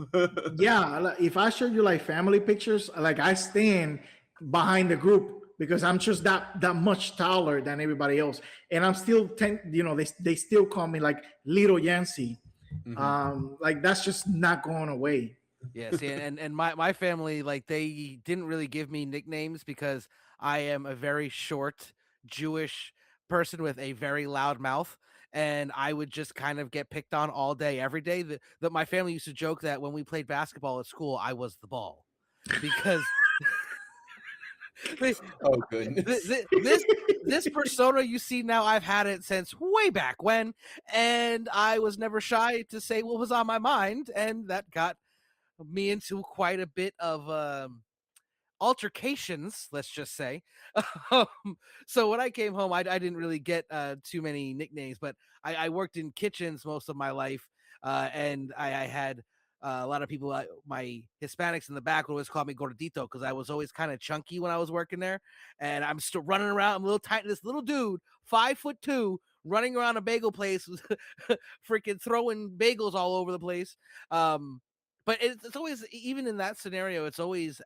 [SPEAKER 2] Yeah. If I show you like family pictures, like I stand behind the group because I'm just that much taller than everybody else, and I'm still they still call me like Little Yancy. Mm-hmm. Like that's just not going away.
[SPEAKER 3] Yeah, see, and my family, like, they didn't really give me nicknames because I am a very short Jewish person with a very loud mouth, and I would just kind of get picked on all day, every day. That my family used to joke that when we played basketball at school, I was the ball because
[SPEAKER 4] oh goodness,
[SPEAKER 3] this persona you see now, I've had it since way back when, and I was never shy to say what was on my mind, and that got me into quite a bit of altercations, let's just say. So when I came home, I didn't really get too many nicknames, but I worked in kitchens most of my life, and I had a lot of people, my Hispanics in the back would always call me Gordito because I was always kind of chunky when I was working there, and I'm still running around. I'm a little tiny, this little dude, 5'2", running around a bagel place, freaking throwing bagels all over the place. But it's always, even in that scenario, it's always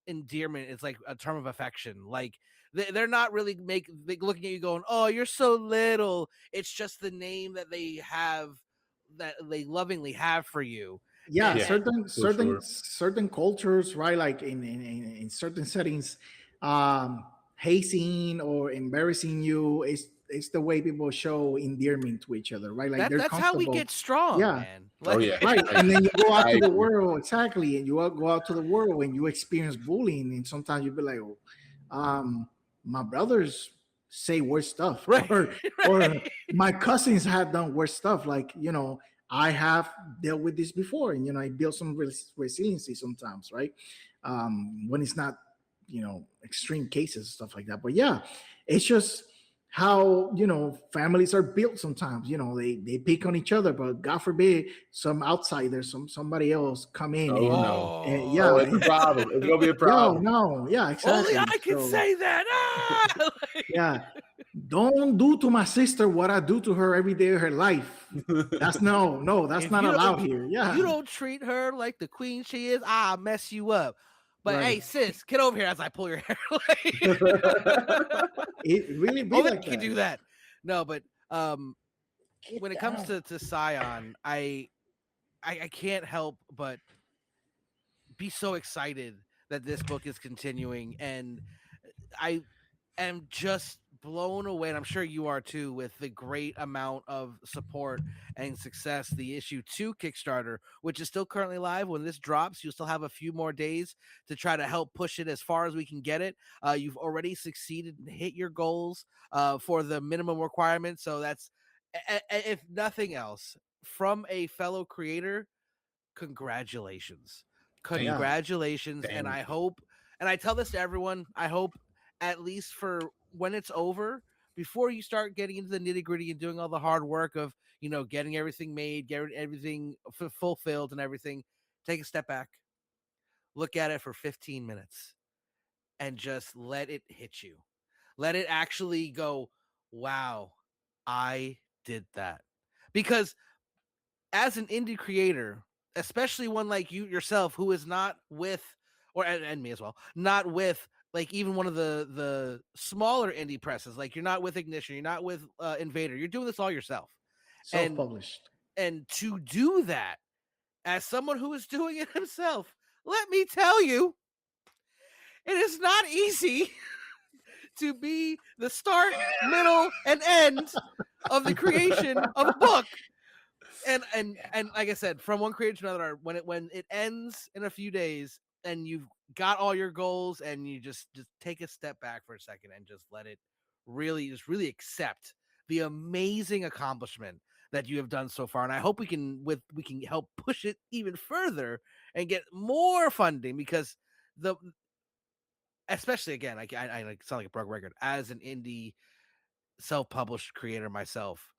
[SPEAKER 3] endearment. It's like a term of affection. Like they're not really looking at you going, "Oh, you're so little." It's just the name that they have, that they lovingly have for you.
[SPEAKER 2] Yeah, certain cultures, right? Like in certain settings, hazing or embarrassing you is the way people show endearment to each other, right? Like
[SPEAKER 3] that's how we get strong, man.
[SPEAKER 4] Like,
[SPEAKER 2] right. And then you go out to the world, exactly, and you go out to the world and you experience bullying, and sometimes you be like, my brothers say worse stuff,
[SPEAKER 3] right?
[SPEAKER 2] or my cousins have done worse stuff. Like, I have dealt with this before, and I built some resiliency sometimes, right? When it's not, extreme cases, stuff like that. But yeah, it's just how families are built sometimes. They pick on each other, but God forbid some outsider, somebody else come in.
[SPEAKER 4] It's a problem. It's gonna be a problem.
[SPEAKER 2] No, yeah, exactly.
[SPEAKER 3] Only I can say that.
[SPEAKER 2] Yeah, don't do to my sister what I do to her every day of her life. That's that's not allowed here. Yeah,
[SPEAKER 3] you don't treat her like the queen she is, I'll mess you up. But
[SPEAKER 2] Right.
[SPEAKER 3] hey, sis, get over here as I pull your hair.
[SPEAKER 2] It really be
[SPEAKER 3] Only
[SPEAKER 2] like
[SPEAKER 3] I can
[SPEAKER 2] that.
[SPEAKER 3] do that. No, but
[SPEAKER 2] Get
[SPEAKER 3] when it comes
[SPEAKER 2] down.
[SPEAKER 3] to Psion, I can't help but be so excited that this book is continuing, and I am just blown away, and I'm sure you are too, with the great amount of support and success the issue 2 Kickstarter, which is still currently live. When this drops, you'll still have a few more days to try to help push it as far as we can get it. You've already succeeded and hit your goals for the minimum requirement, so that's, if nothing else, from a fellow creator, congratulations.
[SPEAKER 4] Thank
[SPEAKER 2] Yeah.
[SPEAKER 4] you.
[SPEAKER 3] Congratulations. And
[SPEAKER 4] Thank
[SPEAKER 3] I
[SPEAKER 4] you.
[SPEAKER 3] hope, and I tell this to everyone, I hope at least for when it's over, before you start getting into the nitty gritty and doing all the hard work of, getting everything made, getting everything fulfilled and everything, take a step back, look at it for 15 minutes and just let it hit you. Let it actually go, wow, I did that. Because as an indie creator, especially one like you yourself, who is not with, and me as well, not with like even one of the smaller indie presses, like you're not with Ignition, you're not with Invader, you're doing this all yourself, and
[SPEAKER 2] Self-published.
[SPEAKER 3] to do that as someone who is doing it himself, let me tell you, it is not easy to be the start, middle, and end of the creation of a book. And like I said, from one creator to another, when it ends in a few days and you've got all your goals and you just take a step back for a second and just let it really accept the amazing accomplishment that you have done so far. And I hope we can help push it even further and get more funding, because the especially again, I sound like a broke record as an indie self-published creator myself,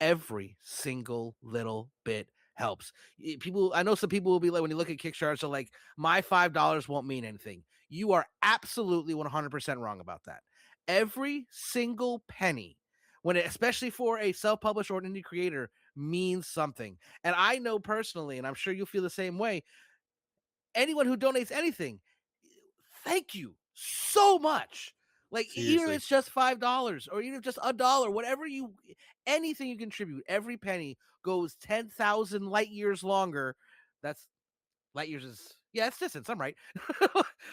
[SPEAKER 3] every single little bit helps. People, I know some people will be like, when you look at Kickstarter, so like, my $5 won't mean anything. You are absolutely 100% wrong about that. Every single penny, especially for a self-published or an indie creator, means something. And I know personally, and I'm sure you'll feel the same way, anyone who donates anything, thank you so much. Like, even if
[SPEAKER 4] Seriously.
[SPEAKER 3] it's just $5 or even if just $1, anything you contribute, every penny goes 10,000 light years longer. That's light years is, yeah, it's distance. I'm right.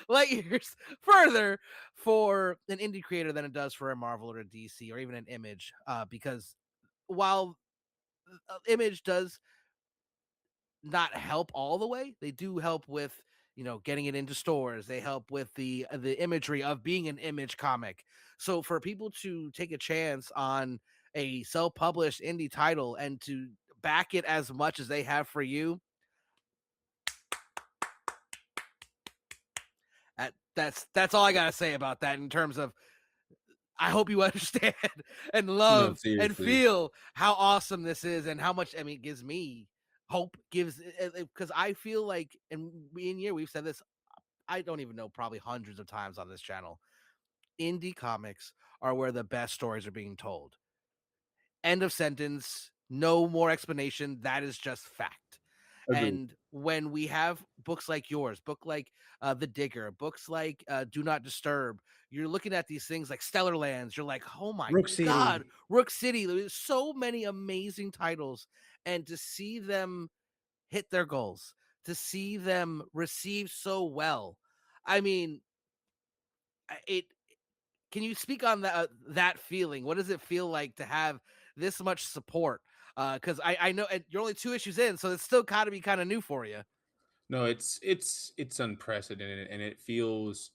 [SPEAKER 3] Light years further for an indie creator than it does for a Marvel or a DC or even an Image. Because while Image does not help all the way, they do help with, getting it into stores. They help with the imagery of being an Image comic. So for people to take a chance on a self-published indie title and to back it as much as they have for you, that's all I gotta say about that. In terms of, I hope you understand and
[SPEAKER 4] No,
[SPEAKER 3] love and
[SPEAKER 4] seriously.
[SPEAKER 3] feel how awesome this is, and how much, I mean, it gives me hope, because I feel like, and me and you, we've said this, I don't even know, probably hundreds of times on this channel. Indie comics are where the best stories are being told. End of sentence. No more explanation. That is just fact.
[SPEAKER 4] Agreed.
[SPEAKER 3] And when we have books like yours, book like The Digger, books like Do Not Disturb, you're looking at these things like Stellar Lands. You're like, oh my
[SPEAKER 2] Rook
[SPEAKER 3] God,
[SPEAKER 2] City.
[SPEAKER 3] Rook City. There's so many amazing titles. And to see them hit their goals, to see them receive so well, I mean, it can you speak on that feeling? What does it feel like to have this much support? Because I know you're only 2 issues in, so it's still got to be kind of new for you.
[SPEAKER 4] No, it's unprecedented, and it feels,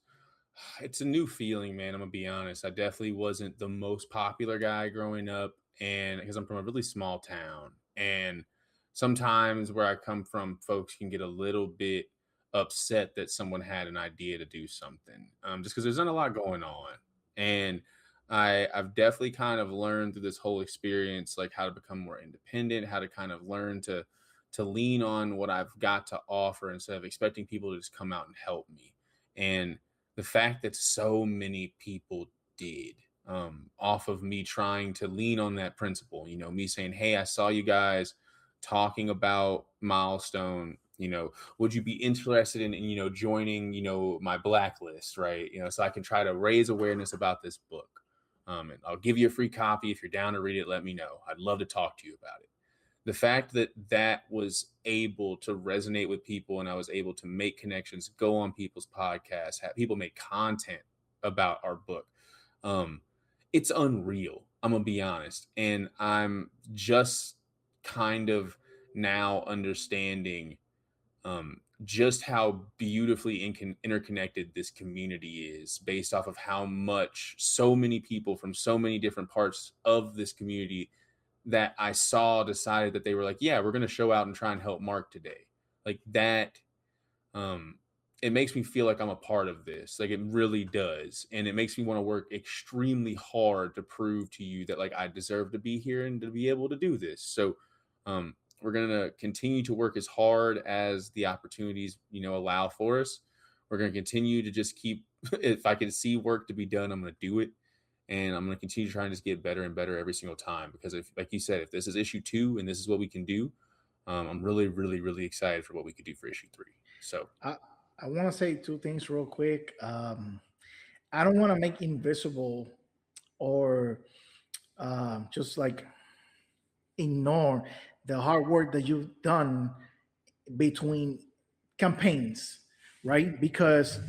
[SPEAKER 4] it's a new feeling, man. I'm gonna be honest. I definitely wasn't the most popular guy growing up, and because I'm from a really small town, and sometimes where I come from, folks can get a little bit upset that someone had an idea to do something, just because there's not a lot going on. And I've definitely kind of learned through this whole experience, like how to become more independent, how to kind of learn to lean on what I've got to offer instead of expecting people to just come out and help me. And the fact that so many people did, off of me trying to lean on that principle, me saying, hey, I saw you guys talking about Milestone would you be interested in joining, my blacklist, right? So I can try to raise awareness about this book. And I'll give you a free copy. If you're down to read it, let me know. I'd love to talk to you about it. The fact that was able to resonate with people, and I was able to make connections, go on people's podcasts, have people make content about our book. It's unreal. I'm gonna be honest. And I'm just kind of now understanding just how beautifully interconnected this community is, based off of how much so many people from so many different parts of this community that I saw decided that they were like, yeah, we're going to show out and try and help Mark today. Like that, it makes me feel like I'm a part of this. Like it really does. And it makes me want to work extremely hard to prove to you that like I deserve to be here and to be able to do this. So, we're going to continue to work as hard as the opportunities, allow for us. We're going to continue to just keep, if I can see work to be done, I'm going to do it. And I'm going to continue trying to just get better and better every single time. Because if, like you said, if this is issue 2 and this is what we can do, I'm really, really, really excited for what we could do for issue 3. So
[SPEAKER 2] I want to say 2 things real quick. I don't want to make invisible or just like ignore the hard work that you've done between campaigns, right? Because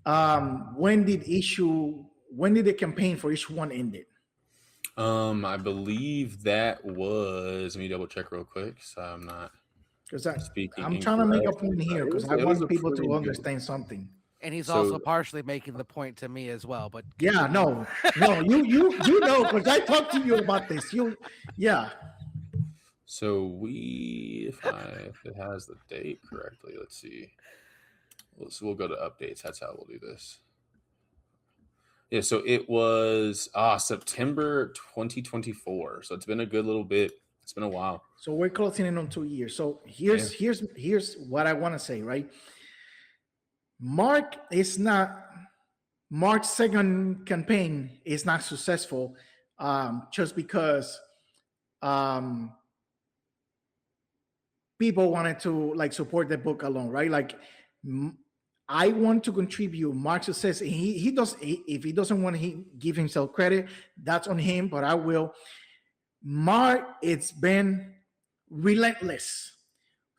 [SPEAKER 2] when did the campaign for issue 1 ended?
[SPEAKER 4] I believe that was, let me double check real quick, so I'm not
[SPEAKER 2] Because
[SPEAKER 4] speaking
[SPEAKER 2] I'm trying to make a
[SPEAKER 4] incorrectly.
[SPEAKER 2] point here because I want people to understand something.
[SPEAKER 3] And he's
[SPEAKER 4] So-
[SPEAKER 3] also partially making the point to me as well. But
[SPEAKER 2] Yeah, no, you know, because I talked to you about this. Yeah.
[SPEAKER 4] So if it has the date correctly, let's see. We'll go to updates. That's how we'll do this. Yeah, so it was September 2024. So it's been a good little bit. It's been a while.
[SPEAKER 2] So we're closing in on 2 years. So here's what I want to say, right? Mark's second campaign is not successful just because people wanted to like support the book alone, right? Like I want to contribute Mark's success. He does, if he doesn't want to give himself credit, that's on him, but I will. Mark, it's been relentless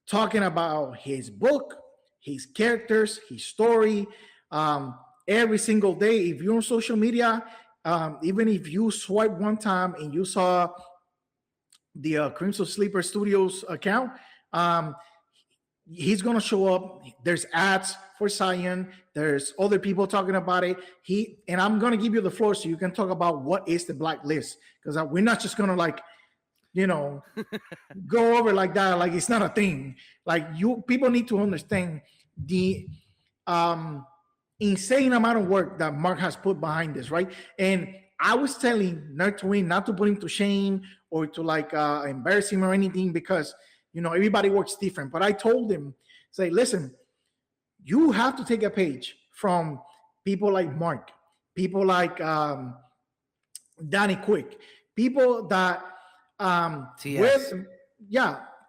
[SPEAKER 2] talking about his book, his characters, his story, every single day. If you're on social media, even if you swipe one time and you saw the Crimson Sleeper Studios account, he's going to show up. There's ads for Psion. There's other people talking about it. And I'm going to give you the floor so you can talk about what is the blacklist, because we're not just going to like, go over like that. Like it's not a thing. Like people need to understand the insane amount of work that Mark has put behind this, right? And I was telling Nerdtooine not to put him to shame or to like embarrass him or anything, because everybody works different. But I told him, say, listen, you have to take a page from people like Mark, people like Danny Quick, people that
[SPEAKER 3] TS.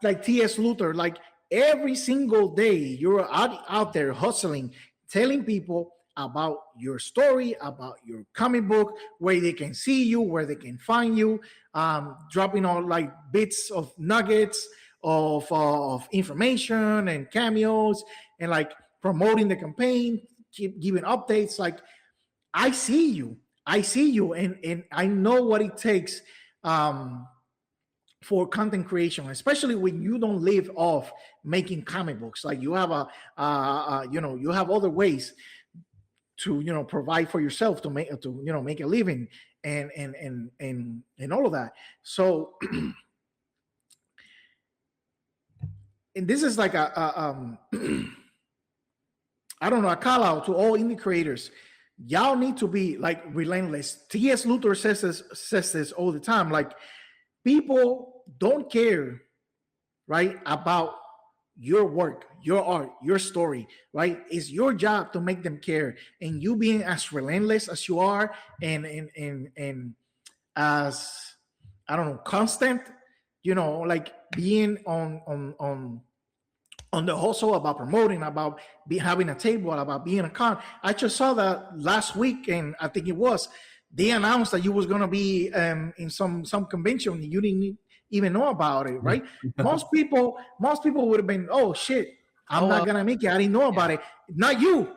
[SPEAKER 2] like T.S. Luther. Like every single day you're out there hustling, telling people about your story, about your comic book, where they can see you, where they can find you, dropping all like bits of nuggets of information and cameos, and like promoting the campaign, keep giving updates. Like I see you, and I know what it takes for content creation, especially when you don't live off making comic books. Like you have you have other ways to provide for yourself, to make a living and all of that. So and this is like a I don't know, a call out to all indie creators. Y'all need to be like relentless. T.S. Luther says this all the time. Like people don't care, right, about your work, your art, your story, right? It's your job to make them care. And you being as relentless as you are and as, I don't know, constant, like being on on the hustle, about promoting, about having a table, about being a con. I just saw that last week, and I think it was, they announced that you was going to be in some convention. You didn't even know about it, right? Most people would have been, oh shit, I'm not gonna make it. I didn't know about it. Not you.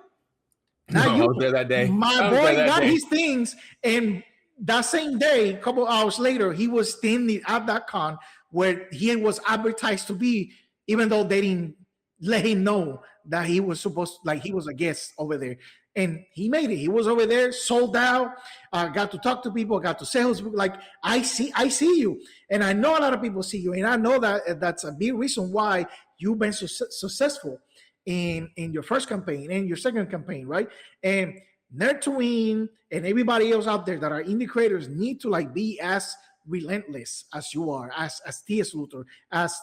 [SPEAKER 2] Not you.
[SPEAKER 4] I was there that day.
[SPEAKER 2] My boy got his things, and that same day, a couple hours later, he was standing at that con where he was advertised to be, even though they didn't let him know that he was supposed, like he was a guest over there. And he made it. He was over there, sold out, got to talk to people, got to sales. Like, I see you. And I know a lot of people see you. And I know that that's a big reason why you've been so successful in your first campaign and your second campaign, right? And Nerdtooine and everybody else out there that are indie creators need to like be as relentless as you are, as T.S. Luthor, as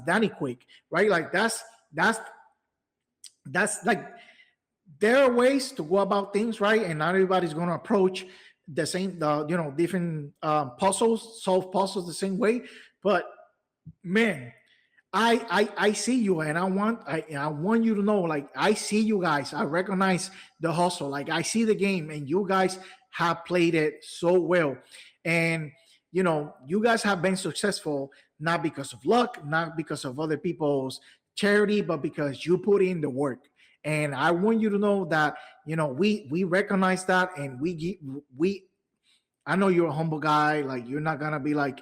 [SPEAKER 2] Danny Quick, right? Like that's like, there are ways to go about things, right? And not everybody's going to approach the same, different solve puzzles the same way. But man, I see you, and I want you to know, like, I see you guys. I recognize the hustle. Like, I see the game, and you guys have played it so well. And you guys have been successful not because of luck, not because of other people's charity, but because you put in the work. And I want you to know that we recognize that, and I know you're a humble guy. Like, you're not gonna be like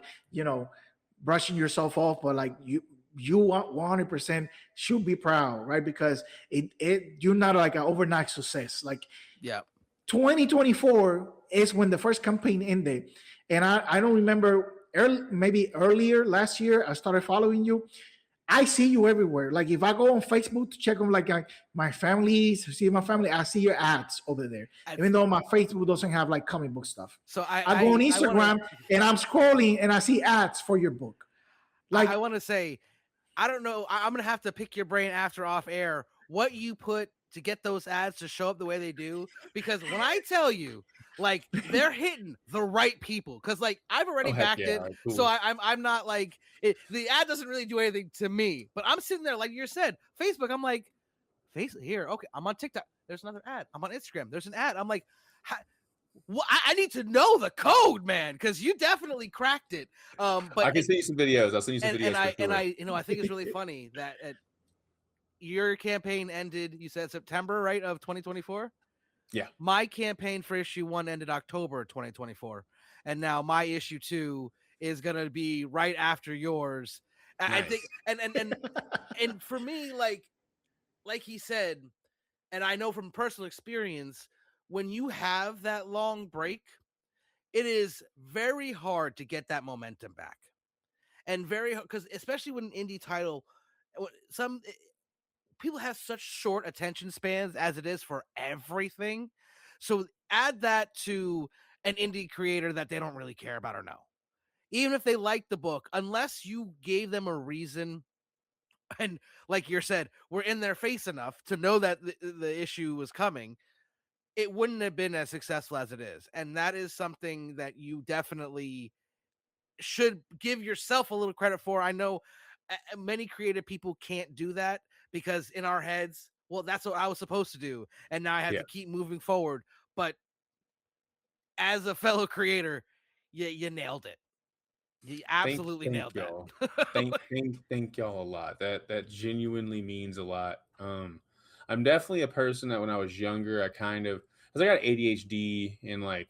[SPEAKER 2] brushing yourself off, but like you 100% should be proud, right? Because you're not like an overnight success. Like, 2024 is when the first campaign ended, and I don't remember, maybe earlier last year I started following you. I see you everywhere. Like, if I go on Facebook to check on like my family, to see my family, I see your ads over there. Even though my Facebook doesn't have like comic book stuff. So I go on Instagram and I'm scrolling and I see ads for your book. Like,
[SPEAKER 3] I want to say, I don't know. I'm gonna have to pick your brain after off air what you put to get those ads to show up the way they do. Because when I tell you, like, they're hitting the right people, because like I've already backed it, cool. So I'm not like the ad doesn't really do anything to me, but I'm sitting there like you said, Facebook. I'm like, Facebook here, okay. I'm on TikTok. There's another ad. I'm on Instagram. There's an ad. I'm like, well, I need to know the code, man, because you definitely cracked it. But
[SPEAKER 4] I can send you some videos. I'll send you some videos.
[SPEAKER 3] I think it's really funny that your campaign ended. You said September, right, of 2024.
[SPEAKER 4] Yeah.
[SPEAKER 3] My campaign for issue 1 ended October 2024. And now my issue 2 is going to be right after yours. Nice. I think, and for me, like he said, and I know from personal experience, when you have that long break, it is very hard to get that momentum back. And because especially when an indie title, some people have such short attention spans as it is for everything. So add that to an indie creator that they don't really care about or know. Even if they like the book, unless you gave them a reason, and like you said, we're in their face enough to know that the issue was coming, it wouldn't have been as successful as it is. And that is something that you definitely should give yourself a little credit for. I know many creative people can't do that, because in our heads, well, that's what I was supposed to do, and now I have to keep moving forward. But as a fellow creator, you nailed it. You absolutely nailed
[SPEAKER 4] y'all.
[SPEAKER 3] that.
[SPEAKER 4] Thank y'all a lot. That genuinely means a lot. I'm definitely a person that when I was younger, because I got ADHD and like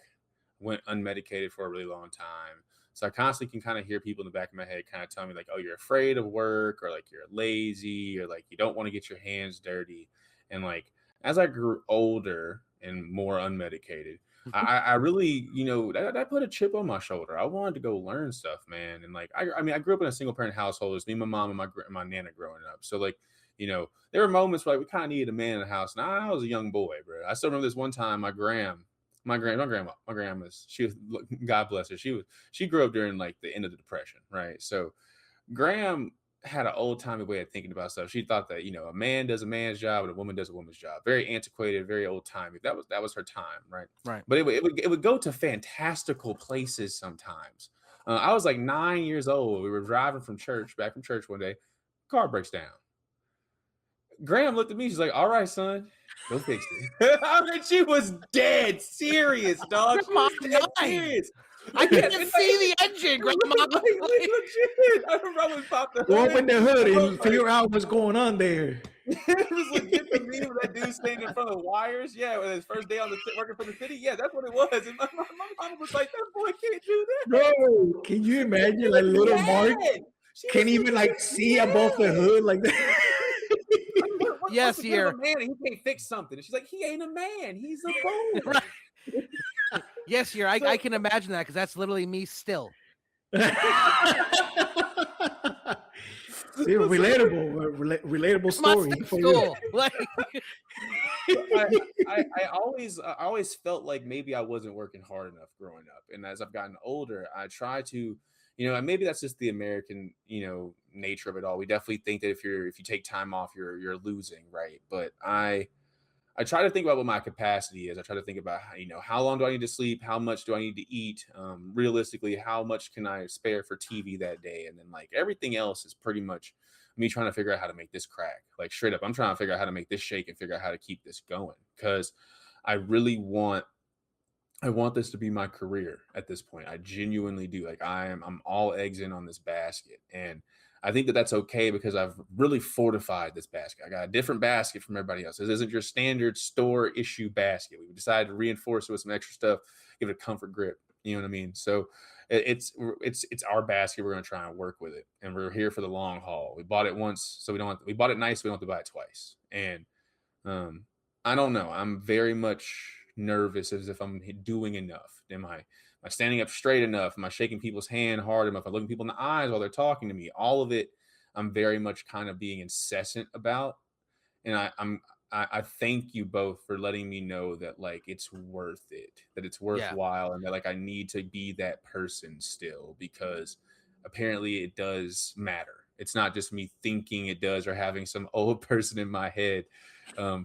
[SPEAKER 4] went unmedicated for a really long time. So I constantly can kind of hear people in the back of my head kind of tell me like, oh, you're afraid of work, or like you're lazy, or like you don't want to get your hands dirty. And like, as I grew older and more unmedicated, I really, that put a chip on my shoulder. I wanted to go learn stuff, man. And like, I grew up in a single parent household. It's me, my mom, and my nana growing up. So like, there were moments where like, we kind of needed a man in the house. Now I was a young boy, bro. I still remember this one time, my grandma's, she was, God bless her. She grew up during like the end of the Depression, right? So Graham had an old timey way of thinking about stuff. She thought that, a man does a man's job and a woman does a woman's job. Very antiquated, very old timey. That was her time, right?
[SPEAKER 3] Right.
[SPEAKER 4] But it would go to fantastical places sometimes. I was like 9 years old. We were driving back from church one day. Car breaks down. Graham looked at me. She's like, "All right, son, go fix it." I mean, she was dead serious, dog. She was
[SPEAKER 3] Come
[SPEAKER 4] dead
[SPEAKER 3] on,
[SPEAKER 4] serious.
[SPEAKER 3] I can just see the engine, Grandma.
[SPEAKER 4] Like legit. I remember I would pop the hood.
[SPEAKER 2] Go open the hood and
[SPEAKER 4] Like,
[SPEAKER 2] figure out what's going on there.
[SPEAKER 4] it was legit the meme of that dude standing in front of the wires. Yeah, with his first day on the working for the city. Yeah, that's what it was. And my mom was like, "That boy can't do that."
[SPEAKER 2] Bro, can you imagine like little Mark can't even like see above the hood like that?
[SPEAKER 3] Yes,
[SPEAKER 4] what's the
[SPEAKER 3] here.
[SPEAKER 4] a man and he can't fix something. And she's like, he ain't a man. He's a boy.
[SPEAKER 3] Right. Yes, here. I can imagine that because that's literally me still.
[SPEAKER 2] See, relatable story. For
[SPEAKER 3] school. Like,
[SPEAKER 4] I always felt like maybe I wasn't working hard enough growing up, and as I've gotten older, I try to, and maybe that's just the American, nature of it all. We definitely think that if you take time off, you're losing, right? But I try to think about what my capacity is. I try to think about, how long do I need to sleep? How much do I need to eat? Realistically, how much can I spare for TV that day? And then like everything else is pretty much me trying to figure out how to make this crack. Like straight up, I'm trying to figure out how to make this shake and figure out how to keep this going. Because I really want this to be my career at this point. I genuinely do. Like I'm all eggs in on this basket. And I think that that's okay because I've really fortified this basket. I got a different basket from everybody else. This isn't your standard store issue basket. We decided to reinforce it with some extra stuff, give it a comfort grip. You know what I mean? So it's our basket. We're going to try and work with it, and we're here for the long haul. We bought it once, so we bought it nice. So we don't have to buy it twice. And I don't know. I'm very much nervous as if I'm doing enough. Am I standing up straight enough? Am I shaking people's hand hard enough? Am I looking people in the eyes while they're talking to me? All of it, I'm very much kind of being incessant about. And I thank you both for letting me know that like it's worth it, that it's worthwhile, and that like I need to be that person still, because apparently it does matter. It's not just me thinking it does or having some old person in my head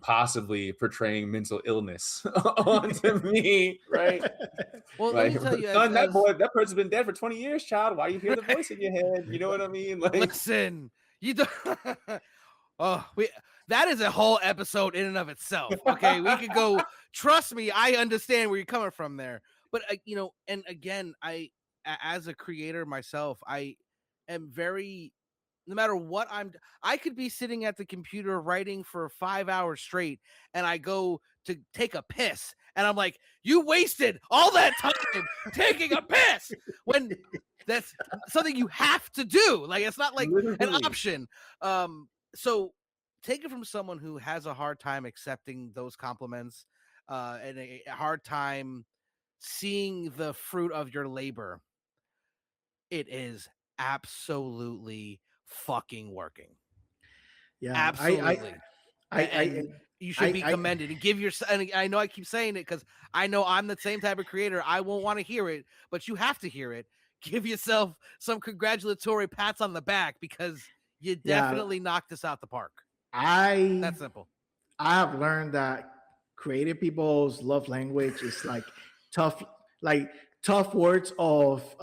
[SPEAKER 4] possibly portraying mental illness onto me, right?
[SPEAKER 3] well,
[SPEAKER 4] Like,
[SPEAKER 3] let me tell you,
[SPEAKER 4] son, that person's been dead for 20 years, child. Why you hear the voice in your head? You know what I mean? Like,
[SPEAKER 3] listen, you don't. That is a whole episode in and of itself. Okay, we could go. Trust me, I understand where you're coming from there. But and again, as a creator myself, I am very. No matter what I could be sitting at the computer writing for 5 hours straight, and I go to take a piss, and I'm like, you wasted all that time taking a piss, when that's something you have to do. Like, it's not like an option. So take it from someone who has a hard time accepting those compliments, and a hard time seeing the fruit of your labor. It is absolutely fucking working.
[SPEAKER 2] Yeah,
[SPEAKER 3] absolutely. You should be commended and give your. And I know I keep saying it because I know I'm the same type of creator. I won't want to hear it, but you have to hear it. Give yourself some congratulatory pats on the back because you definitely knocked this out the park. That's simple.
[SPEAKER 2] I have learned that creative people's love language is like tough words of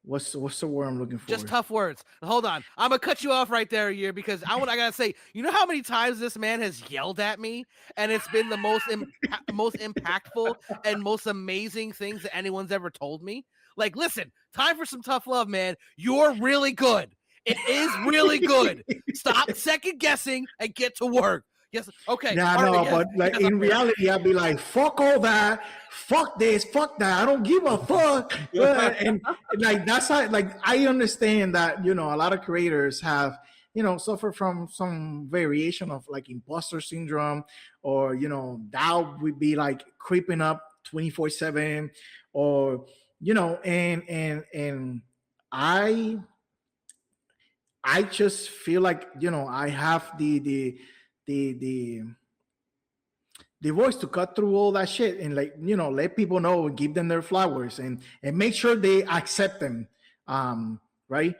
[SPEAKER 2] what's the word I'm looking for?
[SPEAKER 3] Just tough words. Hold on, I'm gonna cut you off right there, here, because I gotta say, you know how many times this man has yelled at me, and it's been the most impactful and most amazing things that anyone's ever told me. Like, listen, time for some tough love, man. You're really good. It is really good. Stop second guessing and get to work. Yes. Okay.
[SPEAKER 2] Yeah, no, yes. But like in reality, I'd be like, fuck all that, fuck this, fuck that. I don't give a fuck. and like that's how, like, I understand that, a lot of creators have, suffer from some variation of like imposter syndrome, or doubt would be like creeping up 24/7, or and I just feel like I have the voice to cut through all that shit and let people know, give them their flowers, and make sure they accept them, right?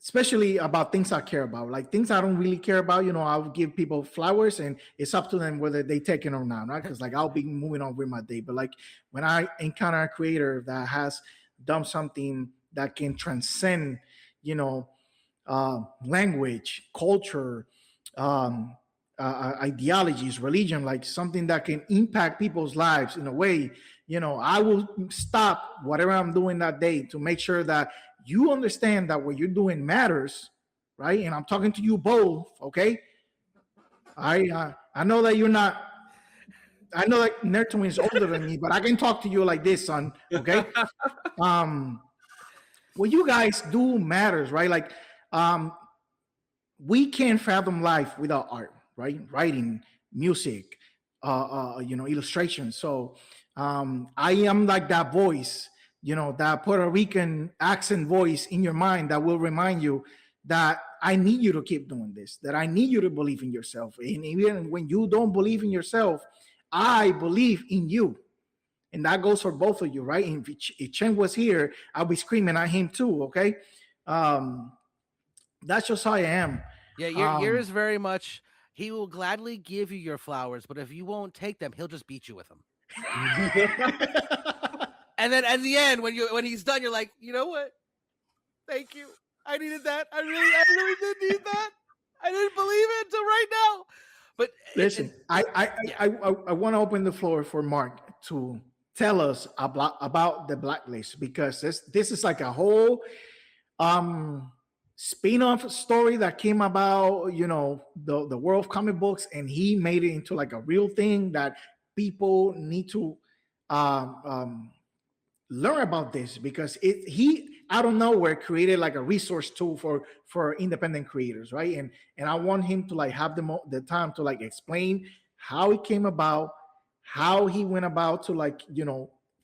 [SPEAKER 2] Especially about things I care about. Like things I don't really care about, I'll give people flowers, and it's up to them whether they take it or not, right? Because like I'll be moving on with my day. But like when I encounter a creator that has done something that can transcend, language, culture, ideologies, religion, like something that can impact people's lives in a way. I will stop whatever I'm doing that day to make sure that you understand that what you're doing matters, right? And I'm talking to you both, okay? I know that you're not. I know that Nerdtooine is older than me, but I can talk to you like this, son. Okay. What you guys do matters, right? Like, we can't fathom life without art, right? Writing, music, illustration. So, I am like that voice, that Puerto Rican accent voice in your mind that will remind you that I need you to keep doing this, that I need you to believe in yourself. And even when you don't believe in yourself, I believe in you. And that goes for both of you, right? And if Chen was here, I'll be screaming at him too, okay? That's just how I am.
[SPEAKER 3] Yeah, yours very much. He will gladly give you your flowers, but if you won't take them, he'll just beat you with them. And then at the end, when he's done, you're like, you know what? Thank you. I needed that. I really did need that. I didn't believe it until right now. But
[SPEAKER 2] listen, I want to open the floor for Mark to tell us about the Blacklist, because this is like a whole spin-off story that came about, the world of comic books, and he made it into like a real thing that people need to learn about this, because he out of nowhere created like a resource tool for independent creators, right? And I want him to like have the time to like explain how it came about, how he went about to like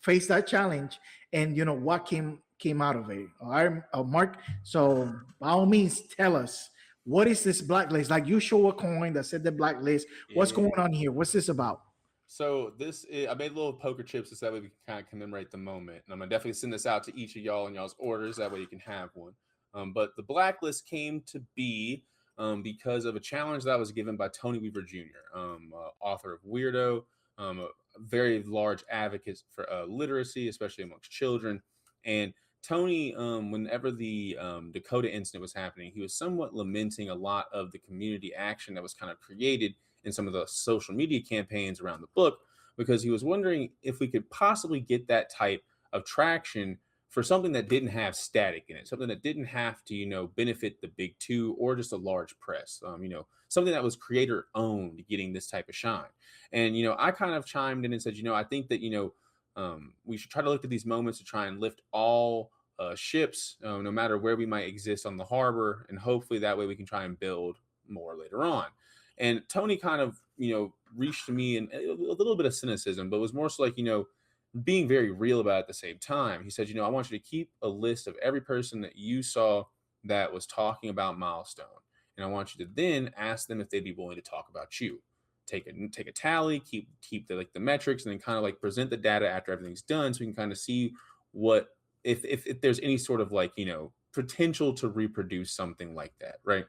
[SPEAKER 2] face that challenge, and what came out of it. All right, Mark. So by all means, tell us, what is this Blacklist? Like, you show a coin that said the Blacklist. What's going on here? What's this about?
[SPEAKER 4] So I made little poker chips so that way we can kind of commemorate the moment. And I'm gonna definitely send this out to each of y'all in y'all's orders. That way you can have one. But the Blacklist came to be because of a challenge that was given by Tony Weaver Jr., author of Weirdo, a very large advocate for literacy, especially amongst children. And Tony, whenever the Dakota incident was happening, he was somewhat lamenting a lot of the community action that was kind of created in some of the social media campaigns around the book, because he was wondering if we could possibly get that type of traction for something that didn't have static in it, something that didn't have to, benefit the big two or just a large press, something that was creator owned, getting this type of shine. And, I kind of chimed in and said, I think that, we should try to look at these moments to try and lift all ships, no matter where we might exist on the harbor. And hopefully that way we can try and build more later on. And Tony kind of, reached to me in a little bit of cynicism, but was more so like, being very real about it at the same time. He said, I want you to keep a list of every person that you saw that was talking about Milestone. And I want you to then ask them if they'd be willing to talk about you. Take a tally, keep the metrics, and then kind of like present the data after everything's done, so we can kind of see what if there's any sort of potential to reproduce something like that, right?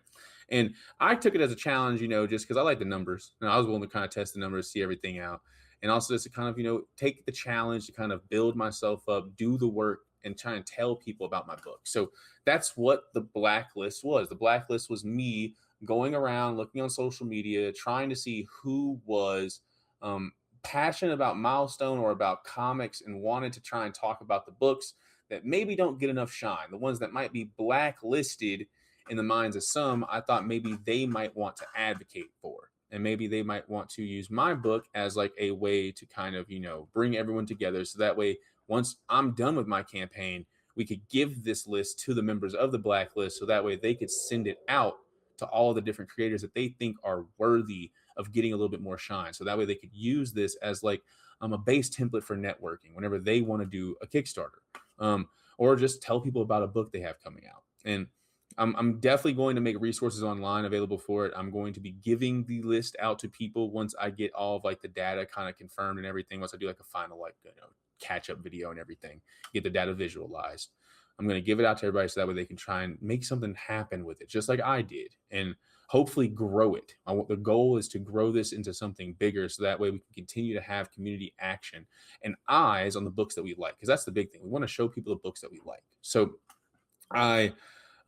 [SPEAKER 4] And I took it as a challenge, just because I like the numbers, and I was willing to kind of test the numbers, see everything out, and also just to kind of take the challenge to kind of build myself up, do the work, and try and tell people about my book. So that's what the Blacklist was. The Blacklist was me going around, looking on social media, trying to see who was passionate about Milestone or about comics and wanted to try and talk about the books that maybe don't get enough shine, the ones that might be blacklisted in the minds of some. I thought maybe they might want to advocate for, and maybe they might want to use my book as like a way to kind of, bring everyone together. So that way, once I'm done with my campaign, we could give this list to the members of the Blacklist, so that way they could send it out to all the different creators that they think are worthy of getting a little bit more shine. So that way they could use this as like a base template for networking whenever they want to do a Kickstarter, or just tell people about a book they have coming out. And I'm definitely going to make resources online available for it. I'm going to be giving the list out to people once I get all of the data kind of confirmed and everything. Once I do a final catch up video and everything, get the data visualized, I'm going to give it out to everybody so that way they can try and make something happen with it, just like I did, and hopefully grow it. The goal is to grow this into something bigger, so that way we can continue to have community action and eyes on the books that we like, because that's the big thing. We want to show people the books that we like. So I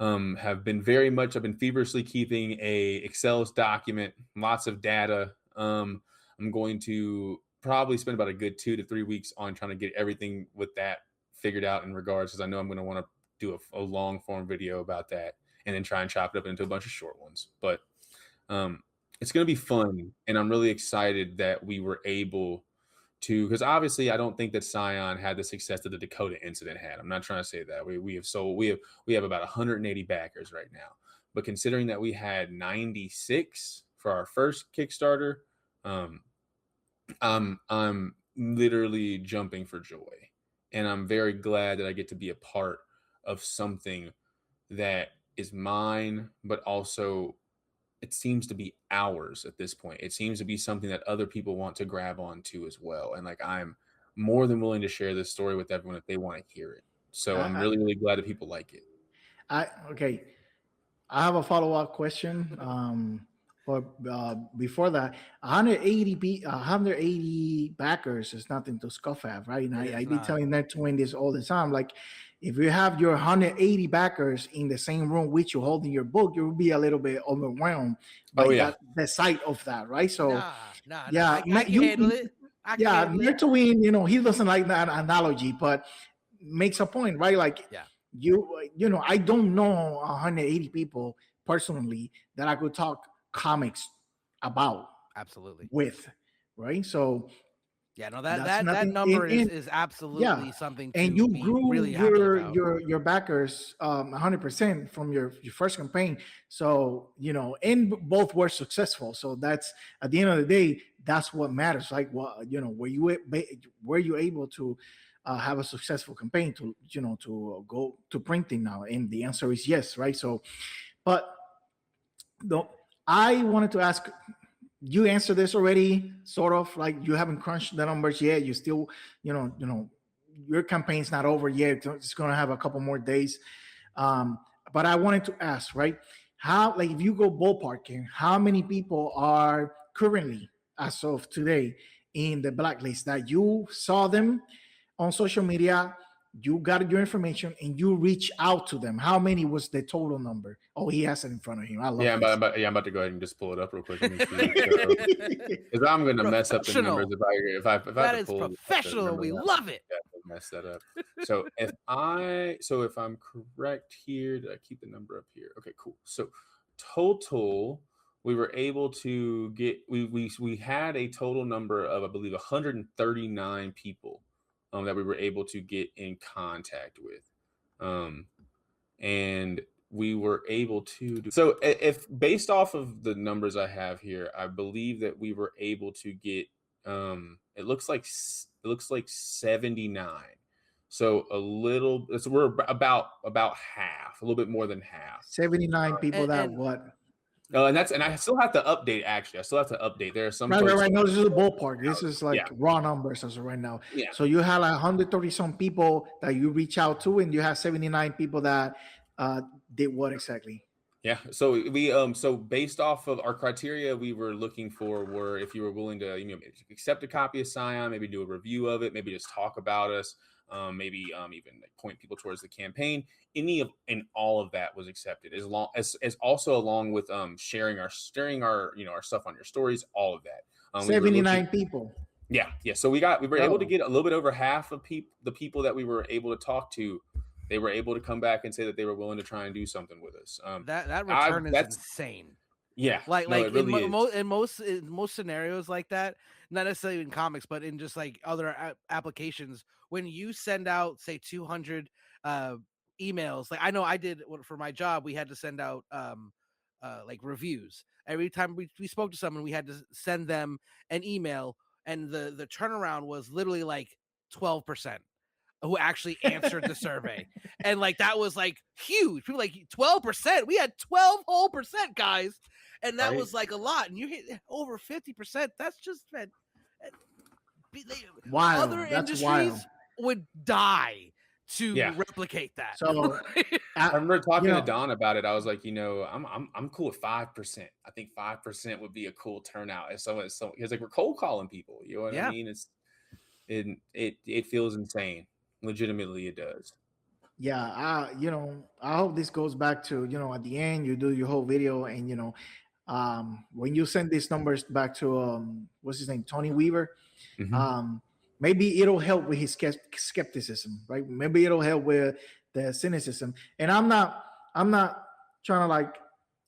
[SPEAKER 4] have been very much. I've been feverishly keeping a Excel's document, lots of data. I'm going to probably spend about a good 2 to 3 weeks on trying to get everything with that figured out in regards, because I know I'm going to want to do a long form video about that, and then try and chop it up into a bunch of short ones. But it's going to be fun, and I'm really excited that we were able to, because obviously I don't think that Psion had the success that the Dakota incident had. I'm not trying to say that. We have about 180 backers right now, but considering that we had 96 for our first Kickstarter, I'm literally jumping for joy, and I'm very glad that I get to be a part of something that is mine, but also it seems to be ours at this point. It seems to be something that other people want to grab onto as well. And like, I'm more than willing to share this story with everyone if they want to hear it. So I'm really, really glad that people like it.
[SPEAKER 2] Okay. I have a follow-up question. But before that, 180 backers is nothing to scoff at, right? And I be telling Nerdtooine this all the time. Like, if you have your 180 backers in the same room with you holding your book, you will be a little bit overwhelmed by the sight of that, right? So,
[SPEAKER 3] I can handle it.
[SPEAKER 2] Nerdtooine, you know, he doesn't like that analogy, but makes a point, right? Like, you know, I don't know 180 people personally that I could talk comics about with, right? So
[SPEAKER 3] that number is absolutely something to
[SPEAKER 2] and you
[SPEAKER 3] be
[SPEAKER 2] grew
[SPEAKER 3] really happy about.
[SPEAKER 2] your backers 100% from your first campaign, so you know, and both were successful. So that's, at the end of the day, that's what matters. Like, what, you know, were you able to have a successful campaign to, you know, to go to printing now? And the answer is yes, right? So, but I wanted to ask, you answered this already, sort of, like you haven't crunched the numbers yet. You still, you know, your campaign's not over yet. It's going to have a couple more days. But I wanted to ask, right? How, like, if you go ballparking, how many people are currently, as of today, in the blacklist that you saw them on social media, you got your information, and you reach out to them? How many was the total number? Oh, he has it in front of him. I love
[SPEAKER 4] I'm about to go ahead and just pull it up real quick. Because I'm going to mess up the numbers if I
[SPEAKER 3] that is professional. We love it.
[SPEAKER 4] Mess that up. So if I'm correct here, did I keep the number up here? Okay, cool. So total, we were able to get, we had a total number of, I believe, 139 people that we were able to get in contact with, and we were able to do, so if based off of the numbers I have here, I believe that we were able to get it looks like 79. So we're about half, a little bit more than half.
[SPEAKER 2] 79 people what?
[SPEAKER 4] And I still have to update. Actually, I still have to update. There are some
[SPEAKER 2] right. No, this is a ballpark. This is like raw numbers as of right now.
[SPEAKER 4] Yeah.
[SPEAKER 2] So you had like 130 some people that you reach out to, and you have 79 people that did what exactly?
[SPEAKER 4] Yeah. So we so based off of our criteria, we were looking for were if you were willing to, you know, accept a copy of Psion, maybe do a review of it, maybe just talk about us, maybe even like point people towards the campaign. Any of and all of that was accepted, as long as also along with sharing our you know, our stuff on your stories, all of that.
[SPEAKER 2] 79 people.
[SPEAKER 4] Yeah. So we were able to get a little bit over half of the people that we were able to talk to. They were able to come back and say that they were willing to try and do something with us.
[SPEAKER 3] That return is insane.
[SPEAKER 4] Yeah,
[SPEAKER 3] like in most scenarios like that, not necessarily in comics, but in just like other applications, when you send out, say, 200 emails, like I know I did for my job, we had to send out like reviews every time we spoke to someone. We had to send them an email, and the turnaround was literally like 12% who actually answered the survey. And like that was like huge. People like 12%. We had 12 whole percent, guys. And that was like a lot. And you hit over 50%. That's just
[SPEAKER 2] wild.
[SPEAKER 3] Other
[SPEAKER 2] That's
[SPEAKER 3] industries
[SPEAKER 2] wild.
[SPEAKER 3] Would die to replicate that.
[SPEAKER 2] So
[SPEAKER 4] I remember talking to Don about it. I was like, you know, I'm cool with 5%. I think 5% would be a cool turnout. If someone, because like we're cold calling people, you know what I mean? It feels insane. Legitimately, it does.
[SPEAKER 2] Yeah, I hope this goes back to, at the end you do your whole video, and when you send these numbers back to what's his name, Tony Weaver,
[SPEAKER 4] Mhm.
[SPEAKER 2] um, maybe it'll help with his skepticism, right? Maybe it'll help with the cynicism. And I'm not trying to like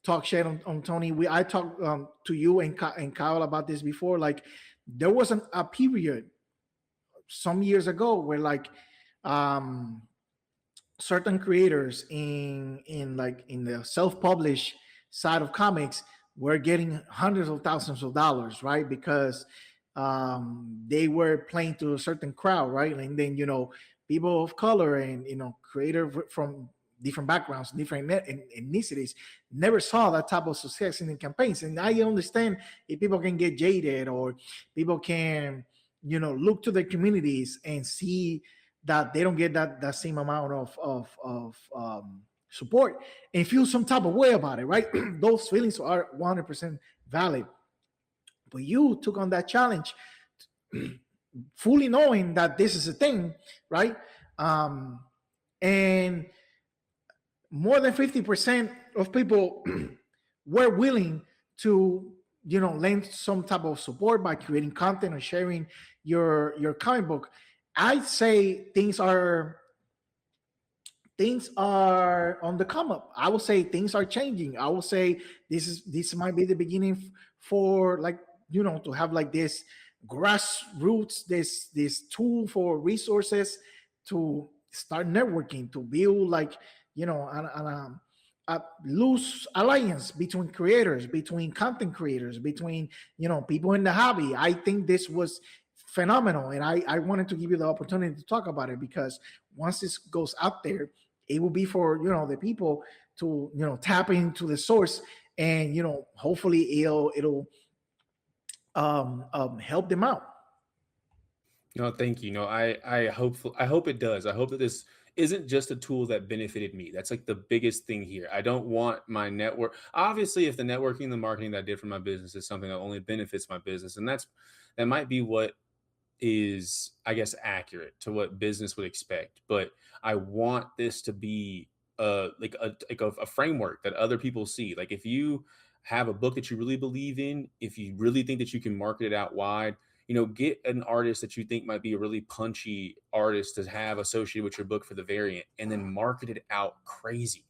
[SPEAKER 2] talk shit on Tony. I talked to you and Kyle about this before. Like there wasn't a period some years ago where like um certain creators in the self-published side of comics were getting hundreds of thousands of dollars, right? Because they were playing to a certain crowd, right? And then people of color and creator from different backgrounds, different ethnicities never saw that type of success in the campaigns. And I understand if people can get jaded, or people can look to their communities and see that they don't get that same amount of support and feel some type of way about it, right? Those feelings are 100% valid. But you took on that challenge fully knowing that this is a thing, right? Um, and more than 50% of people were willing to lend some type of support by creating content or sharing your comic book. I'd say things are on the come up. I will say things are changing. I will say this might be the beginning for like to have like this grassroots, this tool for resources to start networking, to build like a loose alliance between creators, between content creators, between people in the hobby. I think this was phenomenal, and I wanted to give you the opportunity to talk about it, because once this goes out there, it will be for the people to tap into the source, and hopefully it'll help them out.
[SPEAKER 4] No, thank you. No, I hope it does. I hope that this isn't just a tool that benefited me. That's like the biggest thing here. I don't want my network. Obviously, if the networking, the marketing that I did for my business is something that only benefits my business, and that might be what is, I guess, accurate to what business would expect. But I want this to be a framework that other people see. Like if you have a book that you really believe in, if you really think that you can market it out wide, get an artist that you think might be a really punchy artist to have associated with your book for the variant, and then market it out crazy.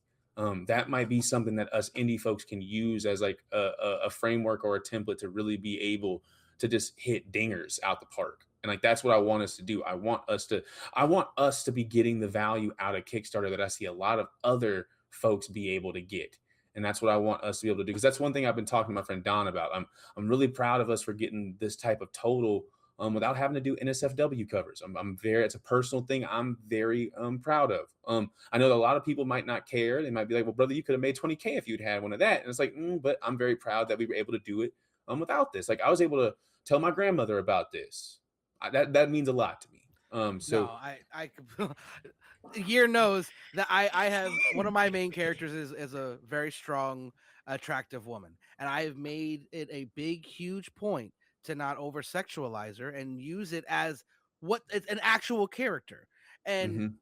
[SPEAKER 4] That might be something that us indie folks can use as like a framework or a template to really be able to just hit dingers out the park. And like that's what I want us to do. I want us to be getting the value out of Kickstarter that I see a lot of other folks be able to get. And that's what I want us to be able to do. Because that's one thing I've been talking to my friend Don about. I'm really proud of us for getting this type of total without having to do NSFW covers. It's a personal thing I'm very proud of. I know that a lot of people might not care. They might be like, well, brother, you could have made 20K if you'd had one of that. And it's like, but I'm very proud that we were able to do it without this. Like I was able to tell my grandmother about this. That means a lot to me. So
[SPEAKER 3] No, I Year knows that I have one of my main characters is a very strong, attractive woman, and I've made it a big, huge point to not over sexualize her and use it as what it's an actual character. And
[SPEAKER 4] mhm.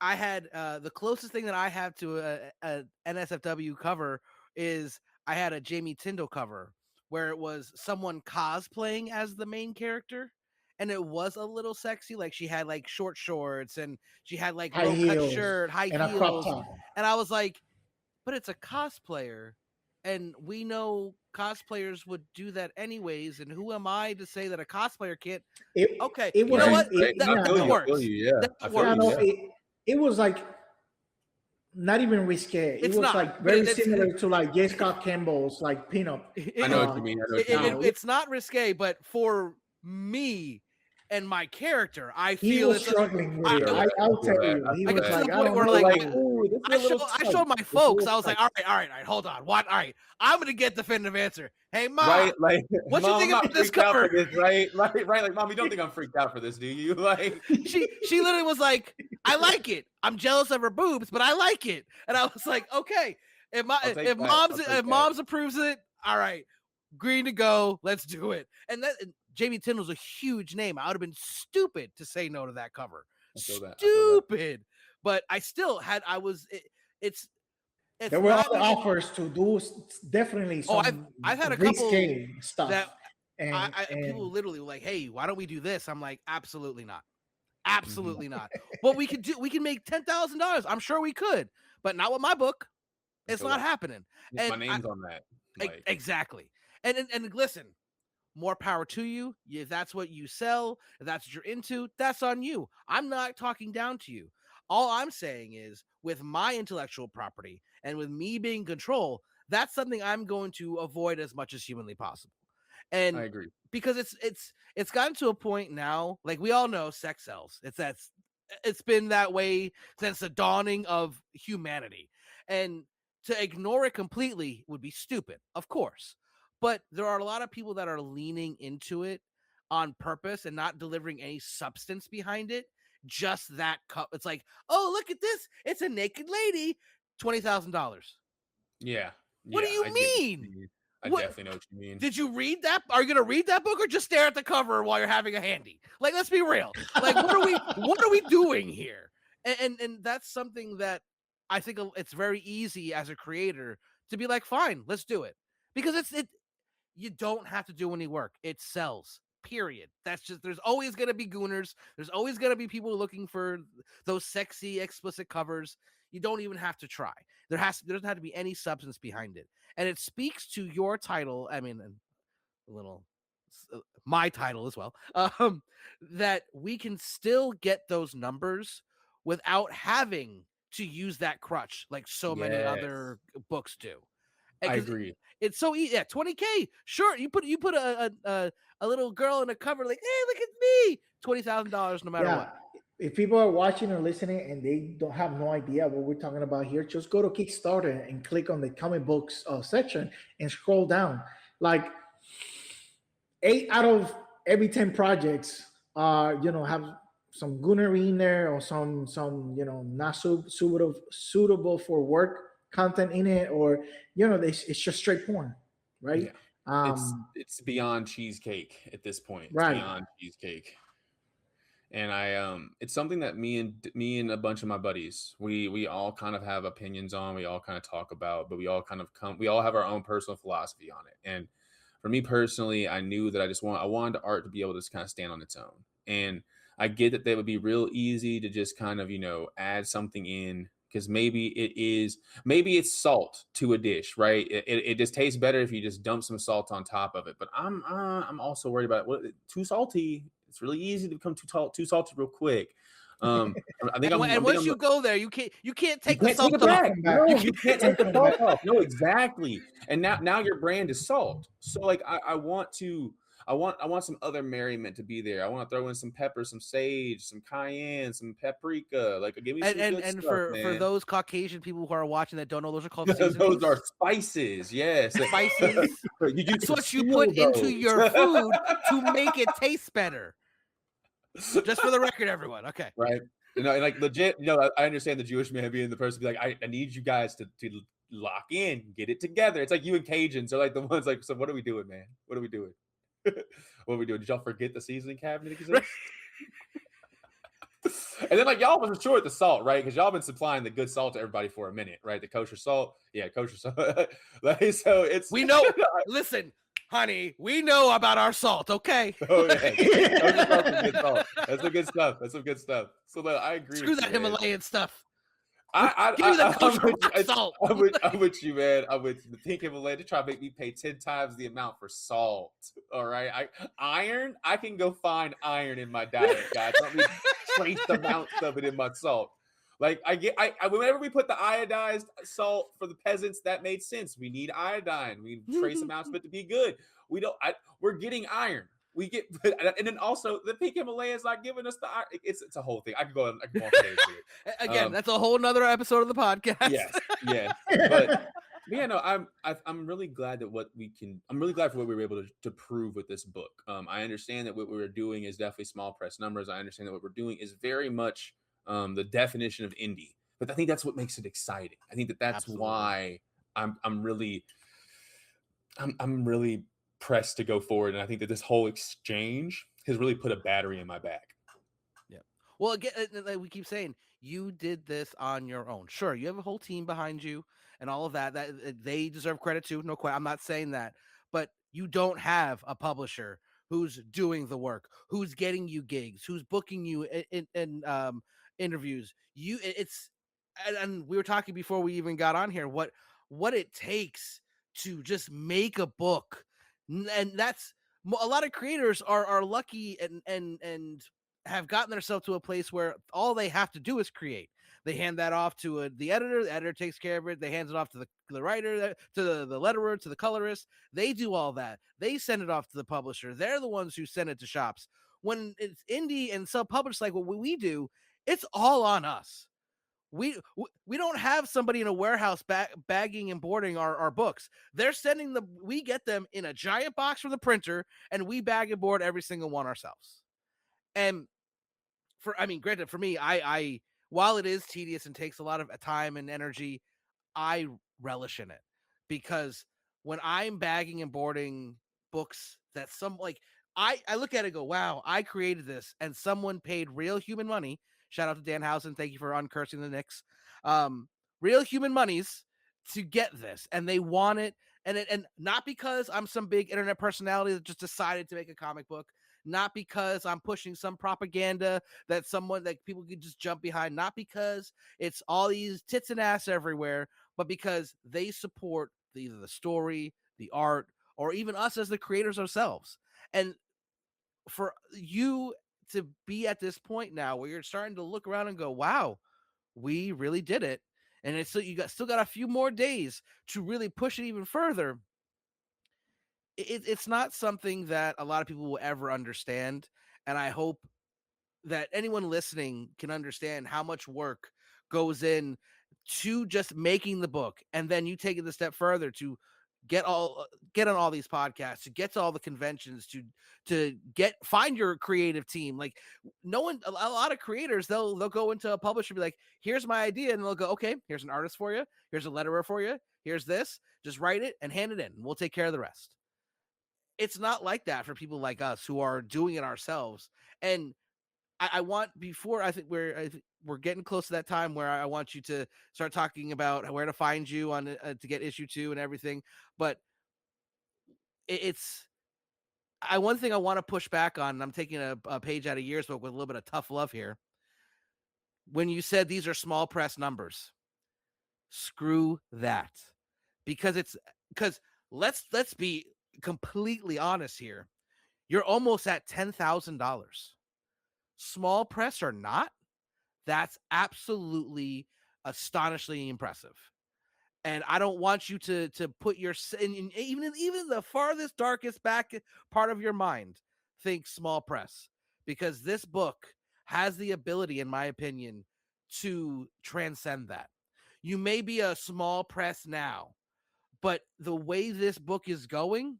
[SPEAKER 3] I had the closest thing that I have to a NSFW cover is I had a Jamie Tyndall cover where it was someone cosplaying as the main character, and it was a little sexy. Like she had like short shorts and she had like
[SPEAKER 2] High
[SPEAKER 3] low cut
[SPEAKER 2] heels
[SPEAKER 3] shirt, high
[SPEAKER 2] and a crop
[SPEAKER 3] heels,
[SPEAKER 2] top.
[SPEAKER 3] and I was like, but it's a cosplayer, and we know cosplayers would do that anyways. And who am I to say that a cosplayer can't?
[SPEAKER 2] It
[SPEAKER 3] Okay,
[SPEAKER 2] it
[SPEAKER 3] you know
[SPEAKER 2] wasn't
[SPEAKER 4] Right,
[SPEAKER 3] what?
[SPEAKER 2] it,
[SPEAKER 4] right.
[SPEAKER 3] That,
[SPEAKER 4] I
[SPEAKER 2] yeah,
[SPEAKER 3] that
[SPEAKER 4] feel you. I feel
[SPEAKER 3] works.
[SPEAKER 4] you. Yeah,
[SPEAKER 3] That
[SPEAKER 4] I feel
[SPEAKER 2] yeah,
[SPEAKER 3] works.
[SPEAKER 4] you.
[SPEAKER 2] no,
[SPEAKER 4] Yeah.
[SPEAKER 2] it was like not even risque. It
[SPEAKER 3] It's
[SPEAKER 2] was
[SPEAKER 3] not,
[SPEAKER 2] like
[SPEAKER 3] but
[SPEAKER 2] very
[SPEAKER 3] it's
[SPEAKER 2] similar to like J. Scott Campbell's like pinup.
[SPEAKER 4] I know what
[SPEAKER 3] it,
[SPEAKER 4] you
[SPEAKER 2] Uh,
[SPEAKER 4] mean. I know what you mean.
[SPEAKER 2] Style.
[SPEAKER 3] it's not risque, but for me and my character, I
[SPEAKER 2] He
[SPEAKER 3] feel
[SPEAKER 2] was
[SPEAKER 3] it's a.
[SPEAKER 2] struggling with
[SPEAKER 3] I,
[SPEAKER 4] I
[SPEAKER 2] it.
[SPEAKER 4] feel
[SPEAKER 2] I,
[SPEAKER 4] that. I
[SPEAKER 2] I'll
[SPEAKER 4] feel
[SPEAKER 2] tell
[SPEAKER 4] that.
[SPEAKER 2] you,
[SPEAKER 4] I
[SPEAKER 2] he
[SPEAKER 3] I
[SPEAKER 4] feel
[SPEAKER 2] was
[SPEAKER 3] get to
[SPEAKER 4] that.
[SPEAKER 3] the
[SPEAKER 2] like, I
[SPEAKER 3] point
[SPEAKER 2] don't
[SPEAKER 3] where
[SPEAKER 2] know,
[SPEAKER 4] You're
[SPEAKER 3] like
[SPEAKER 4] like,
[SPEAKER 2] like
[SPEAKER 4] ooh, this is a little
[SPEAKER 3] I
[SPEAKER 4] tight.
[SPEAKER 3] showed my
[SPEAKER 2] it's a
[SPEAKER 3] folks.
[SPEAKER 2] little
[SPEAKER 3] I was like,
[SPEAKER 2] tight.
[SPEAKER 3] all right, hold on. What? All right, I'm gonna get definitive answer. Hey,
[SPEAKER 4] Right?
[SPEAKER 3] mom,
[SPEAKER 4] Like,
[SPEAKER 3] what you
[SPEAKER 4] mom, I'm
[SPEAKER 3] think
[SPEAKER 4] not
[SPEAKER 3] about this
[SPEAKER 4] freaked out for
[SPEAKER 3] cover?
[SPEAKER 4] this, right? Right? Like, mom, you don't think I'm freaked out for this, do you? Like,
[SPEAKER 3] She literally was like, I like it. I'm jealous of her boobs, but I like it. And I was like, okay,
[SPEAKER 4] I'll take
[SPEAKER 3] if
[SPEAKER 4] that. I'll take
[SPEAKER 3] if
[SPEAKER 4] that.
[SPEAKER 3] mom's approves it, all right, green to go. Let's do it. And Jamie Tyndall's a huge name. I would have been stupid to say no to that cover.
[SPEAKER 4] I feel that.
[SPEAKER 3] Stupid. but I still had. It's
[SPEAKER 2] There were
[SPEAKER 3] not
[SPEAKER 2] other
[SPEAKER 3] even,
[SPEAKER 2] offers to do definitely
[SPEAKER 3] Oh,
[SPEAKER 2] some
[SPEAKER 3] I've had a
[SPEAKER 2] risque
[SPEAKER 3] couple
[SPEAKER 2] stuff.
[SPEAKER 3] that
[SPEAKER 2] And
[SPEAKER 3] people literally were like, hey, why don't we do this? I'm like, absolutely not.
[SPEAKER 4] Mm-hmm.
[SPEAKER 3] Absolutely not. What we could do, we can make $10,000. I'm sure we could, but not with my book. It's not happening.
[SPEAKER 4] My
[SPEAKER 3] And
[SPEAKER 4] name's on that. Like,
[SPEAKER 3] exactly. And listen, more power to you. If that's what you sell, if that's what you're into, that's on you. I'm not talking down to you. All I'm saying is, with my intellectual property and with me being in control, that's something I'm going to avoid as much as humanly possible. And
[SPEAKER 4] I agree.
[SPEAKER 3] Because it's gotten to a point now, like we all know sex sells. It's been that way since the dawning of humanity. And to ignore it completely would be stupid, of course. But there are a lot of people that are leaning into it on purpose and not delivering any substance behind it. Just that cup. It's like, oh, look at this. It's a naked lady. $20,000.
[SPEAKER 4] Yeah.
[SPEAKER 3] What do you
[SPEAKER 4] I get what
[SPEAKER 3] mean?
[SPEAKER 4] you mean. I
[SPEAKER 3] What-
[SPEAKER 4] definitely know what you mean.
[SPEAKER 3] Did you read that? Are you gonna read that book or just stare at the cover while you're having a handy? Like, let's be real. Like, what are we doing here? And that's something that I think it's very easy as a creator to be like, fine, let's do it, because you don't have to do any work. It sells. Period. That's just, there's always gonna be gooners. There's always gonna be people looking for those sexy, explicit covers. You don't even have to try. There doesn't have to be any substance behind it. And it speaks to your title. I mean, a little my title as well. That we can still get those numbers without having to use that crutch like so many other books do.
[SPEAKER 4] I agree.
[SPEAKER 3] It's so easy. Yeah, $20K. Sure, you put a little girl in a cover like, hey, look at me. $20,000 no matter what.
[SPEAKER 2] If people are watching or listening and they don't have no idea what we're talking about here, just go to Kickstarter and click on the comic books section and scroll down. Like 8 out of every 10 projects have some goonery in there or some not suitable for work content in it, or it's just straight porn, right?
[SPEAKER 4] Yeah. It's beyond cheesecake at this point. It's
[SPEAKER 2] right.
[SPEAKER 4] Beyond cheesecake. And it's something that me and a bunch of my buddies, we all kind of have opinions on, we all kind of talk about, but we all have our own personal philosophy on it. And for me personally, I knew that I wanted the art to be able to just kind of stand on its own. And I get that would be real easy to just kind of, add something in, because maybe it's salt to a dish, right? It just tastes better if you just dump some salt on top of it. But I'm also worried about too salty. It's really easy to become too salty real quick. I think
[SPEAKER 3] once you go there, you can't take the salt
[SPEAKER 4] off. No,
[SPEAKER 2] you
[SPEAKER 4] can't take the salt off. No, exactly. And now your brand is salt. So like I want some other merriment to be there. I want to throw in some pepper, some sage, some cayenne, some paprika. Like, give me some good stuff,
[SPEAKER 3] for those Caucasian people who are watching that don't know, those are called seasonings.
[SPEAKER 4] Those are spices. Yes,
[SPEAKER 3] spices. That's what you put into your food to make it taste better. Just for the record, everyone. Okay.
[SPEAKER 4] Right. Like legit, I understand the Jewish man being the person to be like, I need you guys to lock in, get it together. It's like you and Cajuns are like the ones like, so what are we doing, man? What are we doing? What are we doing? Did y'all forget the seasoning cabinet exists? And then like y'all wasn't sure with the salt, right? Because y'all been supplying the good salt to everybody for a minute, right? The kosher salt. Yeah, kosher salt. Like, so
[SPEAKER 3] we know. Listen, honey, we know about our salt, okay?
[SPEAKER 4] Oh yeah, good salt. That's some good stuff. That's some good stuff. So I agree.
[SPEAKER 3] Screw that Himalayan stuff.
[SPEAKER 4] Give me
[SPEAKER 3] the kosher salt.
[SPEAKER 4] I'm with you, man. I'm with the pink Himalayan to try to make me pay 10 times the amount for salt. All right, iron. I can go find iron in my diet, guys. Let me trace amounts of it in my salt. Like whenever we put the iodized salt for the peasants, that made sense. We need iodine. We need trace amounts of it to be good. We're getting iron. We get, and then also the pink Himalaya is not giving us the iron. It's a whole thing. I can go on today.
[SPEAKER 3] Again, that's a whole nother episode of the podcast.
[SPEAKER 4] Yes. But yeah, no, I'm really glad that I'm really glad for what we were able to prove with this book. I understand that what we were doing is definitely small press numbers. I understand that what we're doing is very much the definition of indie, but I think that's what makes it exciting. I think that's Absolutely. Why I'm really pressed to go forward, and I think that this whole exchange has really put a battery in my back.
[SPEAKER 3] Yeah. Well, again, like we keep saying, You did this on your own. Sure, you have a whole team behind you and all of that. That they deserve credit too. No question. I'm not saying that, but you don't have a publisher who's doing the work, who's getting you gigs, who's booking you in interviews. And we were talking before we even got on here what it takes to just make a book, and that's a lot of creators are lucky and have gotten themselves to a place where all they have to do is create. They hand that off to the editor takes care of it. They hand it off to the writer, to the letterer, to the colorist. They do all that. They send it off to the publisher. They're the ones who send it to shops. When it's indie and self-published like what we do, it's all on us. We don't have somebody in a warehouse bagging and boarding our books. They're sending we get them in a giant box from the printer, and we bag and board every single one ourselves. And granted, for me, I while it is tedious and takes a lot of time and energy, I relish in it, because when I'm bagging and boarding books that I look at it and go, wow, I created this and someone paid real human money. Shout out to Dan Housen. Thank you for uncursing the Knicks. Real human monies to get this, and they want it. And not because I'm some big internet personality that just decided to make a comic book, not because I'm pushing some propaganda that people could just jump behind, not because it's all these tits and ass everywhere, but because they support either the story, the art, or even us as the creators ourselves. And for you to be at this point now where you're starting to look around and go, wow, we really did it. And it's still got a few more days to really push it even further. It's not something that a lot of people will ever understand. And I hope that anyone listening can understand how much work goes in to just making the book. And then you take it a step further to get on all these podcasts, to get to all the conventions, to find your creative team. Like a lot of creators, they'll go into a publisher and be like, here's my idea. And they'll go, okay, here's an artist for you. Here's a letterer for you. Here's this, just write it and hand it in. And we'll take care of the rest. It's not like that for people like us who are doing it ourselves. And I think we're getting close to that time where I want you to start talking about where to find you on to get issue 2 and everything. But one thing I want to push back on, and I'm taking a page out of Year's book with a little bit of tough love here. When you said these are small press numbers, screw that, because let's be completely honest here. You're almost at $10,000. Small press or not, that's absolutely astonishingly impressive. And I don't want you to put your even the farthest, darkest back part of your mind think small press, because this book has the ability, in my opinion, to transcend that. You may be a small press now, but the way this book is going,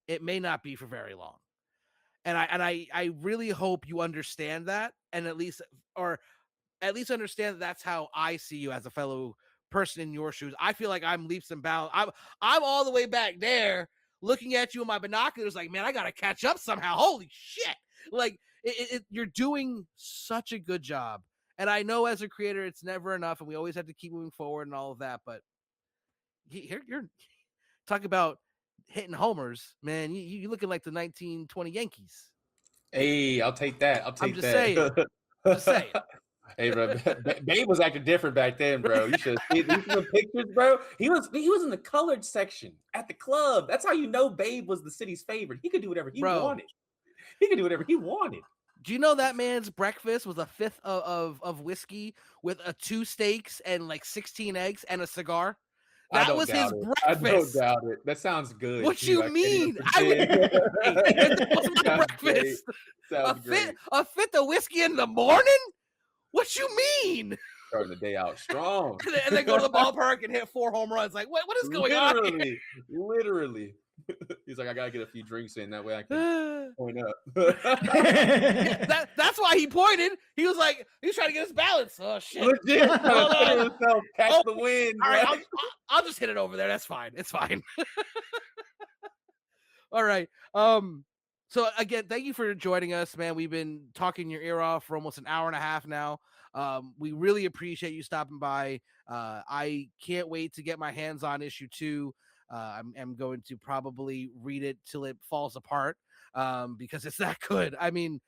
[SPEAKER 3] it may not be for very long. And I really hope you understand that, and at least understand that that's how I see you as a fellow person in your shoes. I feel like I'm leaps and bounds. I'm all the way back there looking at you in my binoculars like, man, I got to catch up somehow. Holy shit. Like you're doing such a good job. And I know as a creator, it's never enough, and we always have to keep moving forward and all of that. But you're talking about hitting homers, man. You looking like the 1920 Yankees.
[SPEAKER 4] Hey, I'll take that.
[SPEAKER 3] I'm just saying.
[SPEAKER 4] Hey, bro, Babe was acting different back then, bro. You should see these pictures, bro. He was in the colored section at the club. That's how you know Babe was the city's favorite. He could do whatever he wanted. He could do whatever he wanted.
[SPEAKER 3] Do you know that man's breakfast was a fifth of whiskey with 2 steaks and like 16 eggs and a cigar? That was his breakfast.
[SPEAKER 4] I don't doubt it. That sounds good.
[SPEAKER 3] What you mean? That was my breakfast. A fifth of whiskey in the morning? What you mean?
[SPEAKER 4] Starting the day out strong.
[SPEAKER 3] And then go to the ballpark and hit 4 home runs. Like, what is going on here?
[SPEAKER 4] Literally. He's like, I gotta get a few drinks in, that way I can point up.
[SPEAKER 3] That's why he pointed. He was trying to get his balance. Oh shit!
[SPEAKER 4] Legit, catch the wind.
[SPEAKER 3] All right, I'll just hit it over there. That's fine. It's fine. All right. So again, thank you for joining us, man. We've been talking your ear off for almost an hour and a half now. We really appreciate you stopping by. I can't wait to get my hands on issue 2. I'm going to probably read it till it falls apart because it's that good. I mean,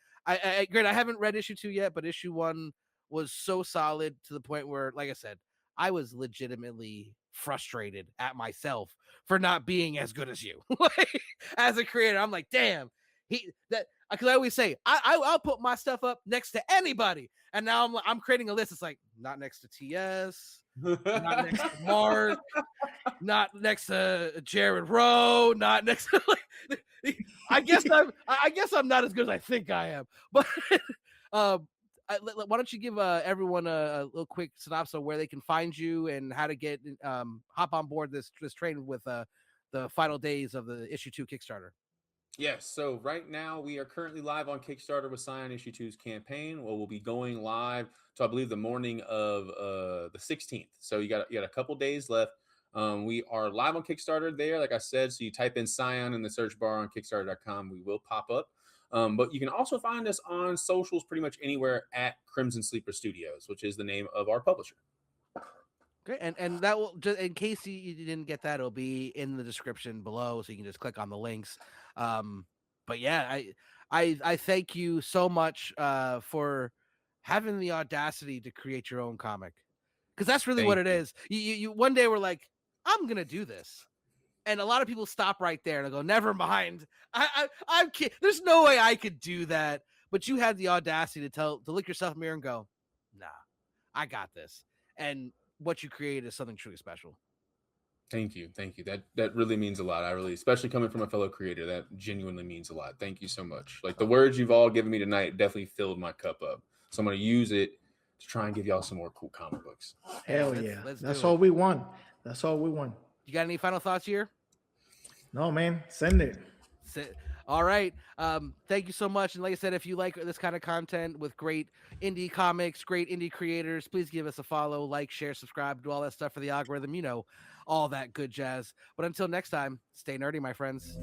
[SPEAKER 3] great. I haven't read issue 2 yet, but issue 1 was so solid to the point where, like I said, I was legitimately frustrated at myself for not being as good as you. Like, as a creator, I'm like, damn. Because I always say I'll put my stuff up next to anybody, and now I'm creating a list. It's like not next to TS, not next to Mark, not next to Jared Rowe, not next to I guess I'm not as good as I think I am. But why don't you give everyone a little quick synopsis of where they can find you and how to get hop on board this train with the final days of the issue 2 Kickstarter.
[SPEAKER 4] Yes, so right now we are currently live on Kickstarter with Psion Issue 2's campaign. Well, we'll be going live to, I believe, the morning of the 16th. So you got a couple days left. We are live on Kickstarter there, like I said. So you type in Psion in the search bar on Kickstarter.com, we will pop up. But you can also find us on socials pretty much anywhere at Crimson Sleeper Studios, which is the name of our publisher.
[SPEAKER 3] Great, and that will, just in case you didn't get that, it'll be in the description below, so you can just click on the links. But yeah, I thank you so much for having the audacity to create your own comic, because that's really what it is. You one day were like, I'm gonna do this, and a lot of people stop right there and go, never mind. I'm kidding. There's no way I could do that. But you had the audacity to look yourself in the mirror and go, nah, I got this. And what you create is something truly special.
[SPEAKER 4] Thank you. That really means a lot. Especially coming from a fellow creator, that genuinely means a lot. Thank you so much. Like, the words you've all given me tonight definitely filled my cup up. So I'm going to use it to try and give y'all some more cool comic books.
[SPEAKER 2] Hell yeah. That's all we want. That's all we want.
[SPEAKER 3] You got any final thoughts here?
[SPEAKER 2] No, man. Send it.
[SPEAKER 3] All right. Thank you so much. And like I said, if you like this kind of content with great indie comics, great indie creators, please give us a follow, like, share, subscribe, do all that stuff for the algorithm. You know, all that good jazz. But until next time, stay nerdy, my friends.